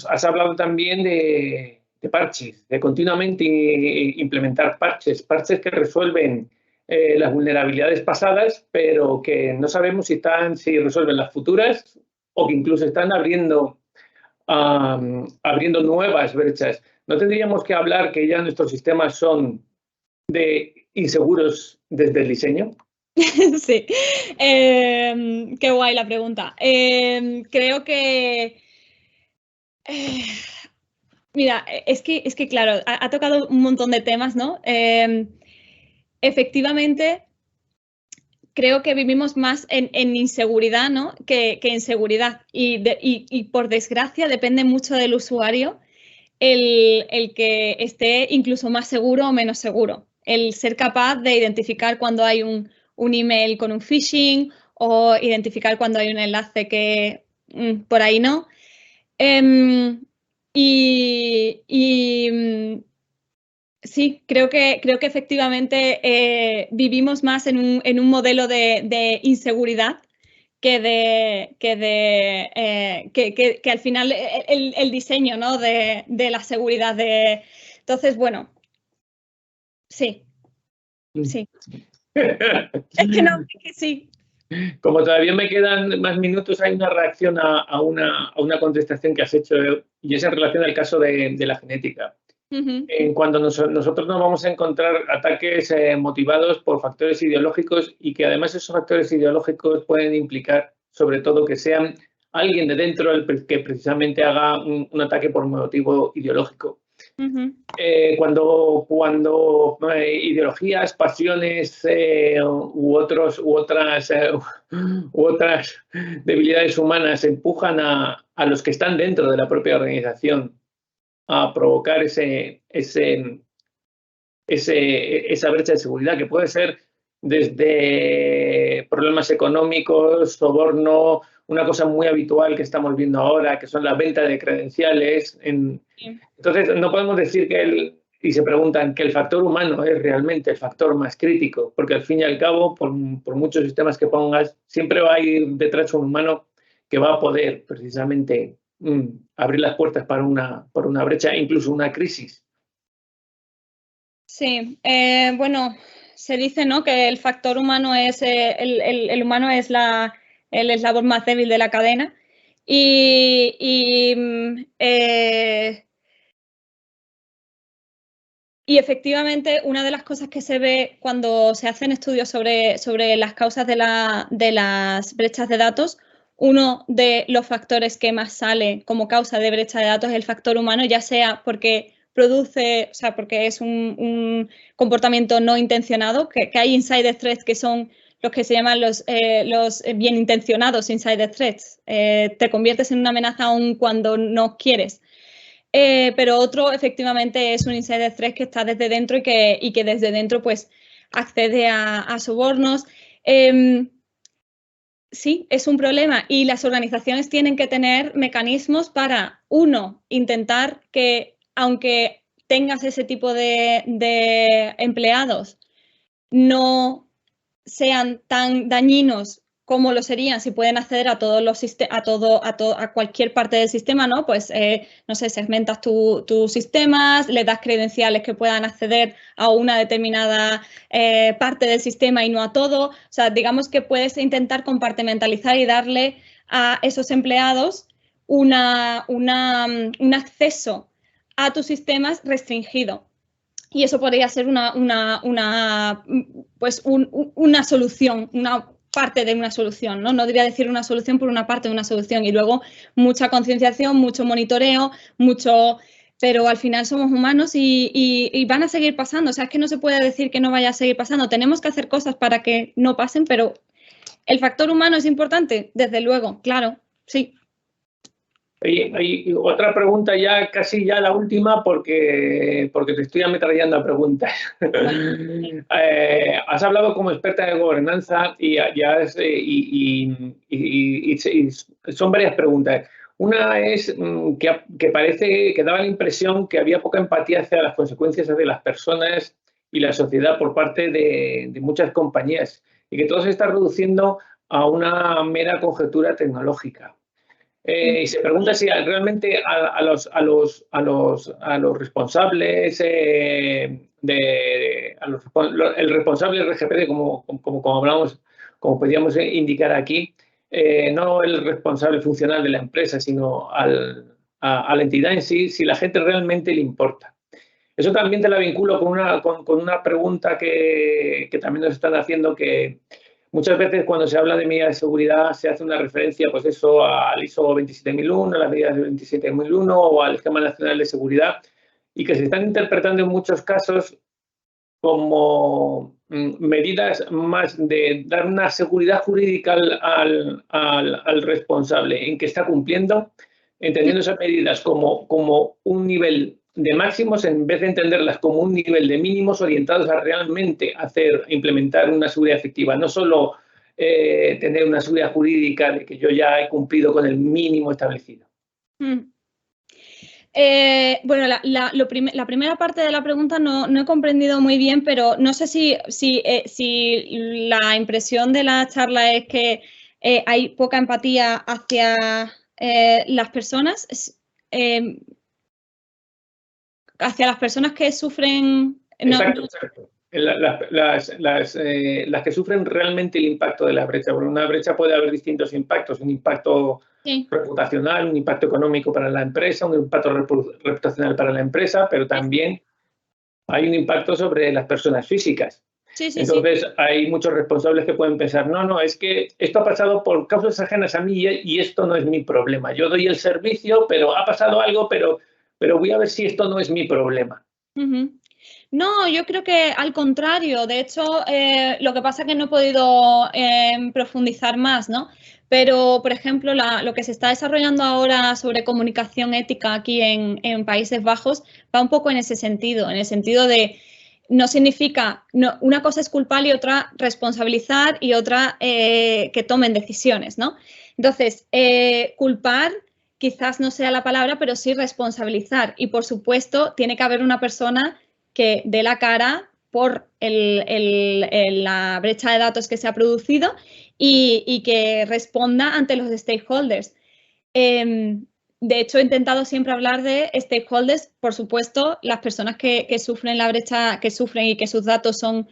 Speaker 2: has hablado también de parches, de continuamente implementar parches que resuelven las vulnerabilidades pasadas, pero que no sabemos si resuelven las futuras o que incluso están abriendo abriendo nuevas brechas. ¿No tendríamos que hablar que ya nuestros sistemas son inseguros desde el diseño?
Speaker 1: Sí, qué guay la pregunta. Creo que... mira, es que claro, ha tocado un montón de temas, ¿no? Efectivamente, creo que vivimos más en inseguridad, ¿no? que en seguridad. Y por desgracia depende mucho del usuario el que esté incluso más seguro o menos seguro. El ser capaz de identificar cuando hay un email con un phishing o identificar cuando hay un enlace que por ahí no. Sí, creo que efectivamente vivimos más en un modelo de inseguridad que al final el diseño, ¿no? de la seguridad. Entonces, bueno, sí. Es que no, es que sí.
Speaker 2: Como todavía me quedan más minutos, hay una reacción a una contestación que has hecho, y es en relación al caso de la genética. Cuando nosotros nos vamos a encontrar ataques motivados por factores ideológicos, y que además esos factores ideológicos pueden implicar sobre todo que sean alguien de dentro el que precisamente haga un ataque por motivo ideológico. Cuando ideologías, pasiones u otras debilidades humanas empujan a los que están dentro de la propia organización a provocar esa brecha de seguridad, que puede ser desde problemas económicos, soborno, una cosa muy habitual que estamos viendo ahora, que son la venta de credenciales. Entonces, no podemos decir y se preguntan que el factor humano es realmente el factor más crítico, porque al fin y al cabo, por muchos sistemas que pongas, siempre va a ir detrás un humano que va a poder precisamente abrir las puertas para una brecha, incluso una crisis.
Speaker 1: Sí, bueno, se dice, ¿no?, que el factor humano es, el humano es el eslabón más débil de la cadena. Y efectivamente, una de las cosas que se ve cuando se hacen estudios sobre las causas de las brechas de datos, uno de los factores que más sale como causa de brecha de datos es el factor humano, ya sea porque porque es un comportamiento no intencionado, que hay insider threats que son los que se llaman los bien intencionados insider threats. Te conviertes en una amenaza aun cuando no quieres. Pero otro efectivamente es un insider threat que está desde dentro y que desde dentro pues accede a sobornos. Sí, es un problema, y las organizaciones tienen que tener mecanismos para, uno, intentar que, aunque tengas ese tipo de empleados, no sean tan dañinos como lo serían si pueden acceder a todos los a cualquier parte del sistema, ¿no? Pues, no sé, segmentas tus sistemas, le das credenciales que puedan acceder a una determinada parte del sistema y no a todo. O sea, digamos que puedes intentar compartimentalizar y darle a esos empleados un acceso a tus sistemas restringido. Y eso podría ser una solución, una parte de una solución, ¿no? No debería decir una solución por una parte de una solución. Y luego mucha concienciación, mucho monitoreo, pero al final somos humanos y van a seguir pasando. O sea, es que no se puede decir que no vaya a seguir pasando. Tenemos que hacer cosas para que no pasen, pero el factor humano es importante, desde luego, claro, sí.
Speaker 2: Y otra pregunta, ya casi ya la última, porque te estoy ametrallando a preguntas. Has hablado como experta de gobernanza y son varias preguntas. Una es que parece que daba la impresión que había poca empatía hacia las consecuencias de las personas y la sociedad por parte de muchas compañías, y que todo se está reduciendo a una mera conjetura tecnológica. Y se pregunta si realmente a los responsables, el responsable RGPD, como hablamos, como podríamos indicar aquí, no el responsable funcional de la empresa, sino al a la entidad en sí si la gente realmente le importa. Eso también te la vinculo con una pregunta que también nos están haciendo, que muchas veces cuando se habla de medidas de seguridad se hace una referencia, pues eso, al ISO 27001, a las medidas de 27001 o al Esquema Nacional de Seguridad, y que se están interpretando en muchos casos como medidas más de dar una seguridad jurídica al responsable en que está cumpliendo, entendiendo esas medidas como un nivel de máximos en vez de entenderlas como un nivel de mínimos orientados a realmente implementar una seguridad efectiva, no solo tener una seguridad jurídica de que yo ya he cumplido con el mínimo establecido.
Speaker 1: Bueno, la primera parte de la pregunta no he comprendido muy bien, pero no sé si la impresión de la charla es que hay poca empatía hacia las personas, hacia las personas que sufren.
Speaker 2: Exacto, exacto. Las que sufren realmente el impacto de la brecha. Bueno, una brecha puede haber distintos impactos, un impacto reputacional, un impacto económico para la empresa, un impacto reputacional para la empresa, pero también hay un impacto sobre las personas físicas. Entonces, hay muchos responsables que pueden pensar, no, es que esto ha pasado por causas ajenas a mí y esto no es mi problema. Yo doy el servicio, pero ha pasado algo, pero voy a ver si esto no es mi problema.
Speaker 1: No, yo creo que al contrario. De hecho, lo que pasa es que no he podido profundizar más, ¿no? Pero, por ejemplo, lo que se está desarrollando ahora sobre comunicación ética aquí en Países Bajos va un poco en ese sentido, en el sentido de no significa, una cosa es culpar y otra responsabilizar y otra que tomen decisiones, ¿no? Entonces, culpar quizás no sea la palabra, pero sí responsabilizar. Y, por supuesto, tiene que haber una persona que dé la cara por la brecha de datos que se ha producido y que responda ante los stakeholders. De hecho, he intentado siempre hablar de stakeholders, por supuesto, las personas que sufren la brecha, que sufren y que sus datos son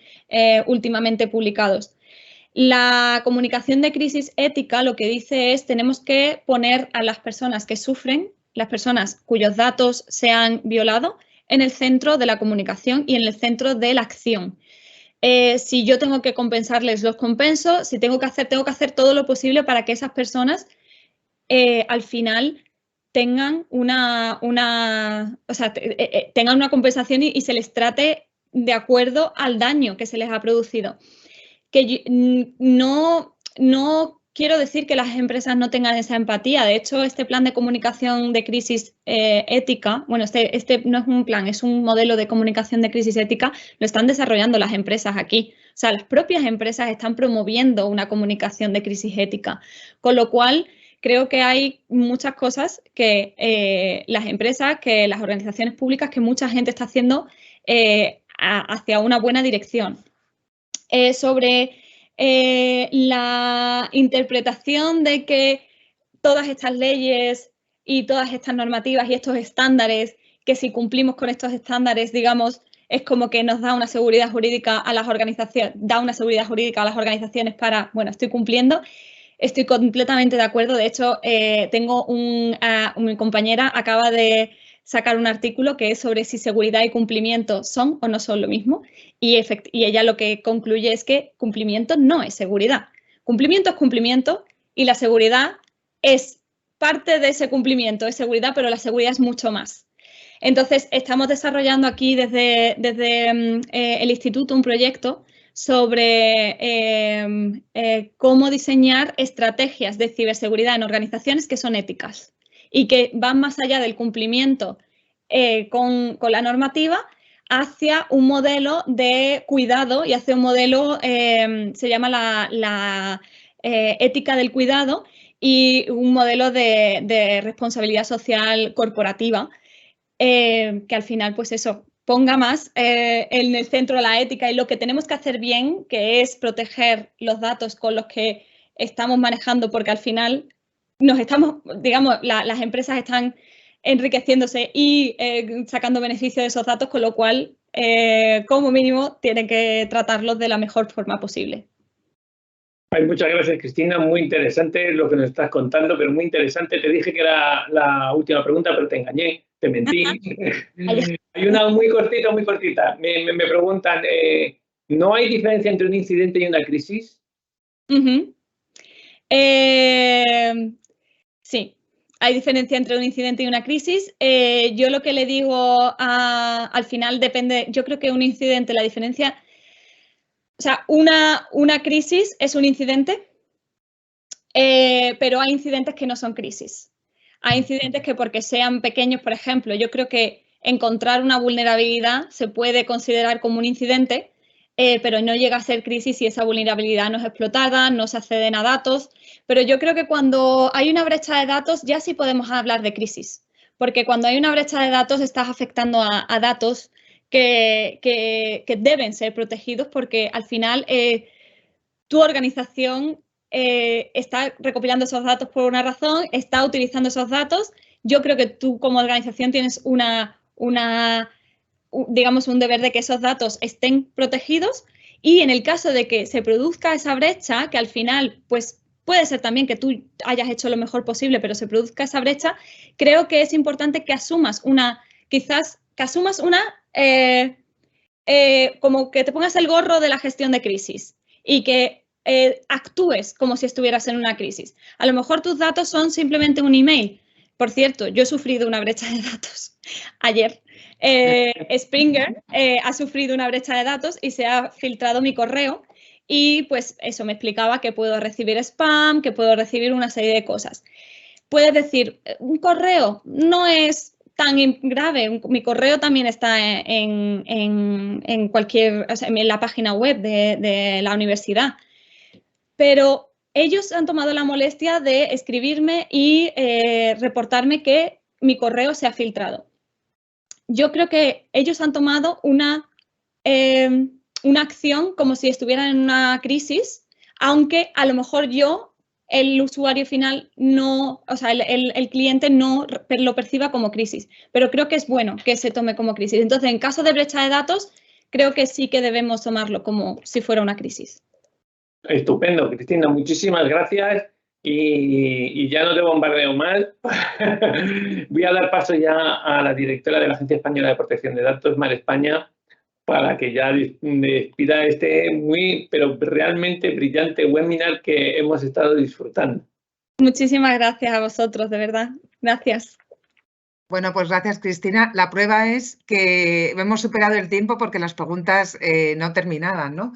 Speaker 1: últimamente publicados. La comunicación de crisis ética lo que dice es tenemos que poner a las personas que sufren, las personas cuyos datos se han violado, en el centro de la comunicación y en el centro de la acción. Si yo tengo que compensarles, los compenso. Si tengo que hacer todo lo posible para que esas personas al final tengan una compensación y se les trate de acuerdo al daño que se les ha producido. Que no quiero decir que las empresas no tengan esa empatía. De hecho, este plan de comunicación de crisis ética, bueno, este no es un plan, es un modelo de comunicación de crisis ética, lo están desarrollando las empresas aquí. O sea, las propias empresas están promoviendo una comunicación de crisis ética, con lo cual creo que hay muchas cosas que las empresas, que las organizaciones públicas, que mucha gente está haciendo hacia una buena dirección. Sobre la interpretación de que todas estas leyes y todas estas normativas y estos estándares, que si cumplimos con estos estándares, digamos, es como que nos da una seguridad jurídica a las organizaciones, para, bueno, estoy cumpliendo. Estoy completamente de acuerdo. De hecho, tengo mi compañera acaba de sacar un artículo que es sobre si seguridad y cumplimiento son o no son lo mismo. Y ella lo que concluye es que cumplimiento no es seguridad. Cumplimiento es cumplimiento y la seguridad es parte de ese cumplimiento, es seguridad, pero la seguridad es mucho más. Entonces, estamos desarrollando aquí desde el instituto un proyecto sobre cómo diseñar estrategias de ciberseguridad en organizaciones que son éticas y que van más allá del cumplimiento con la normativa hacia un modelo de cuidado y hacia un modelo, se llama la ética del cuidado y un modelo de responsabilidad social corporativa que al final, pues eso, ponga más en el centro la ética y lo que tenemos que hacer bien, que es proteger los datos con los que estamos manejando, porque al final las empresas están enriqueciéndose y sacando beneficio de esos datos, con lo cual, como mínimo, tienen que tratarlos de la mejor forma posible.
Speaker 2: Ay, muchas gracias, Cristina. Muy interesante lo que nos estás contando, pero muy interesante. Te dije que era la última pregunta, pero te engañé, te mentí. Hay una muy cortita, muy cortita. Me preguntan, ¿no hay diferencia entre un incidente y una crisis?
Speaker 1: Sí, hay diferencia entre un incidente y una crisis. Yo lo que le digo al final depende, yo creo que un incidente, la diferencia, o sea, una crisis es un incidente, pero hay incidentes que no son crisis. Hay incidentes que porque sean pequeños, por ejemplo, yo creo que encontrar una vulnerabilidad se puede considerar como un incidente, pero no llega a ser crisis si esa vulnerabilidad no es explotada, no se acceden a datos. Pero yo creo que cuando hay una brecha de datos ya sí podemos hablar de crisis, porque cuando hay una brecha de datos estás afectando a datos que deben ser protegidos porque al final tu organización está recopilando esos datos por una razón, está utilizando esos datos. Yo creo que tú como organización tienes digamos, un deber de que esos datos estén protegidos y en el caso de que se produzca esa brecha, que al final, pues puede ser también que tú hayas hecho lo mejor posible, pero se produzca esa brecha, creo que es importante que asumas como que te pongas el gorro de la gestión de crisis y que actúes como si estuvieras en una crisis. A lo mejor tus datos son simplemente un email. Por cierto, yo he sufrido una brecha de datos ayer. Springer ha sufrido una brecha de datos y se ha filtrado mi correo y pues eso me explicaba que puedo recibir spam, que puedo recibir una serie de cosas. Puedes decir, un correo no es tan grave, mi correo también está en cualquier, o sea, en la página web de la universidad, pero ellos han tomado la molestia de escribirme y reportarme que mi correo se ha filtrado. Yo creo que ellos han tomado una acción como si estuvieran en una crisis, aunque a lo mejor el usuario final no, o sea, el cliente no lo perciba como crisis, pero creo que es bueno que se tome como crisis. Entonces, en caso de brecha de datos, creo que sí que debemos tomarlo como si fuera una crisis.
Speaker 2: Estupendo, Cristina, muchísimas gracias y ya no te bombardeo más. Voy a dar paso ya a la directora de la Agencia Española de Protección de Datos, Mar España, para que ya despida este muy, pero realmente brillante webinar que hemos estado disfrutando.
Speaker 1: Muchísimas gracias a vosotros, de verdad. Gracias.
Speaker 3: Bueno, pues gracias, Cristina. La prueba es que hemos superado el tiempo porque las preguntas no terminaban, ¿no?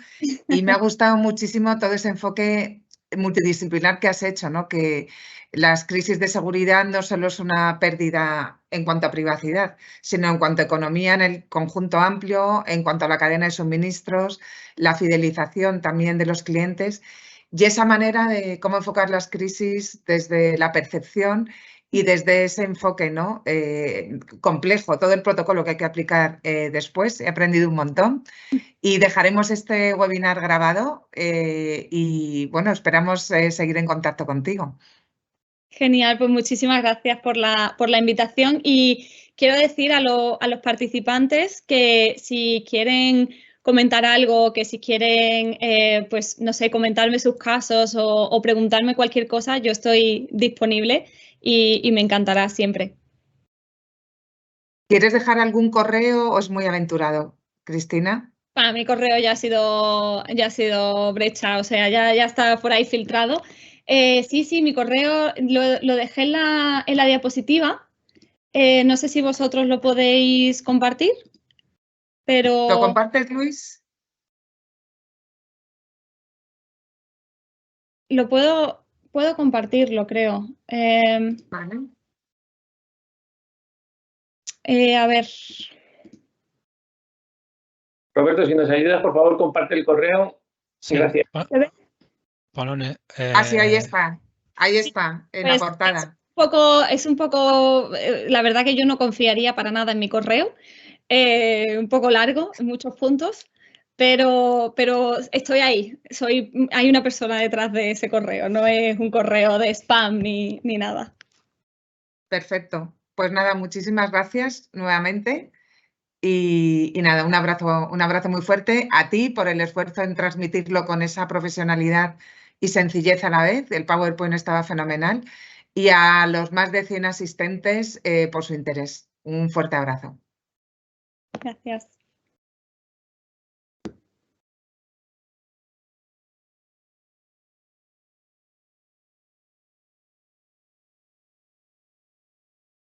Speaker 3: Y me ha gustado muchísimo todo ese enfoque multidisciplinar que has hecho, ¿no? Que las crisis de seguridad no solo es una pérdida en cuanto a privacidad, sino en cuanto a economía en el conjunto amplio, en cuanto a la cadena de suministros, la fidelización también de los clientes y esa manera de cómo enfocar las crisis desde la percepción y desde ese enfoque, ¿no? Complejo, todo el protocolo que hay que aplicar después. He aprendido un montón y dejaremos este webinar grabado y bueno, esperamos seguir en contacto contigo.
Speaker 1: Genial, pues muchísimas gracias por la invitación y quiero decir a los participantes que si quieren comentar algo, que si quieren, pues no sé, comentarme sus casos o preguntarme cualquier cosa, yo estoy disponible y me encantará siempre.
Speaker 3: ¿Quieres dejar algún correo o es muy aventurado, Cristina?
Speaker 1: Mi correo ya ha sido brecha, o sea, ya está por ahí filtrado. Sí, mi correo lo dejé en la diapositiva. No sé si vosotros lo podéis compartir, pero...
Speaker 3: ¿Lo compartes, Luis?
Speaker 1: Lo puedo compartirlo, creo.
Speaker 3: Vale.
Speaker 1: A ver.
Speaker 2: Roberto, si nos ayudas, por favor, comparte el correo.
Speaker 4: Sí.
Speaker 2: Gracias.
Speaker 3: Sí, ahí está. Ahí está, en la portada.
Speaker 1: Es un poco, la verdad que yo no confiaría para nada en mi correo. Un poco largo, en muchos puntos, pero estoy ahí. Hay una persona detrás de ese correo, no es un correo de spam ni nada.
Speaker 3: Perfecto. Pues nada, muchísimas gracias nuevamente. Y nada, un abrazo muy fuerte a ti por el esfuerzo en transmitirlo con esa profesionalidad y sencillez a la vez. El PowerPoint estaba fenomenal. Y a los más de 100 asistentes por su interés. Un fuerte abrazo.
Speaker 1: Gracias.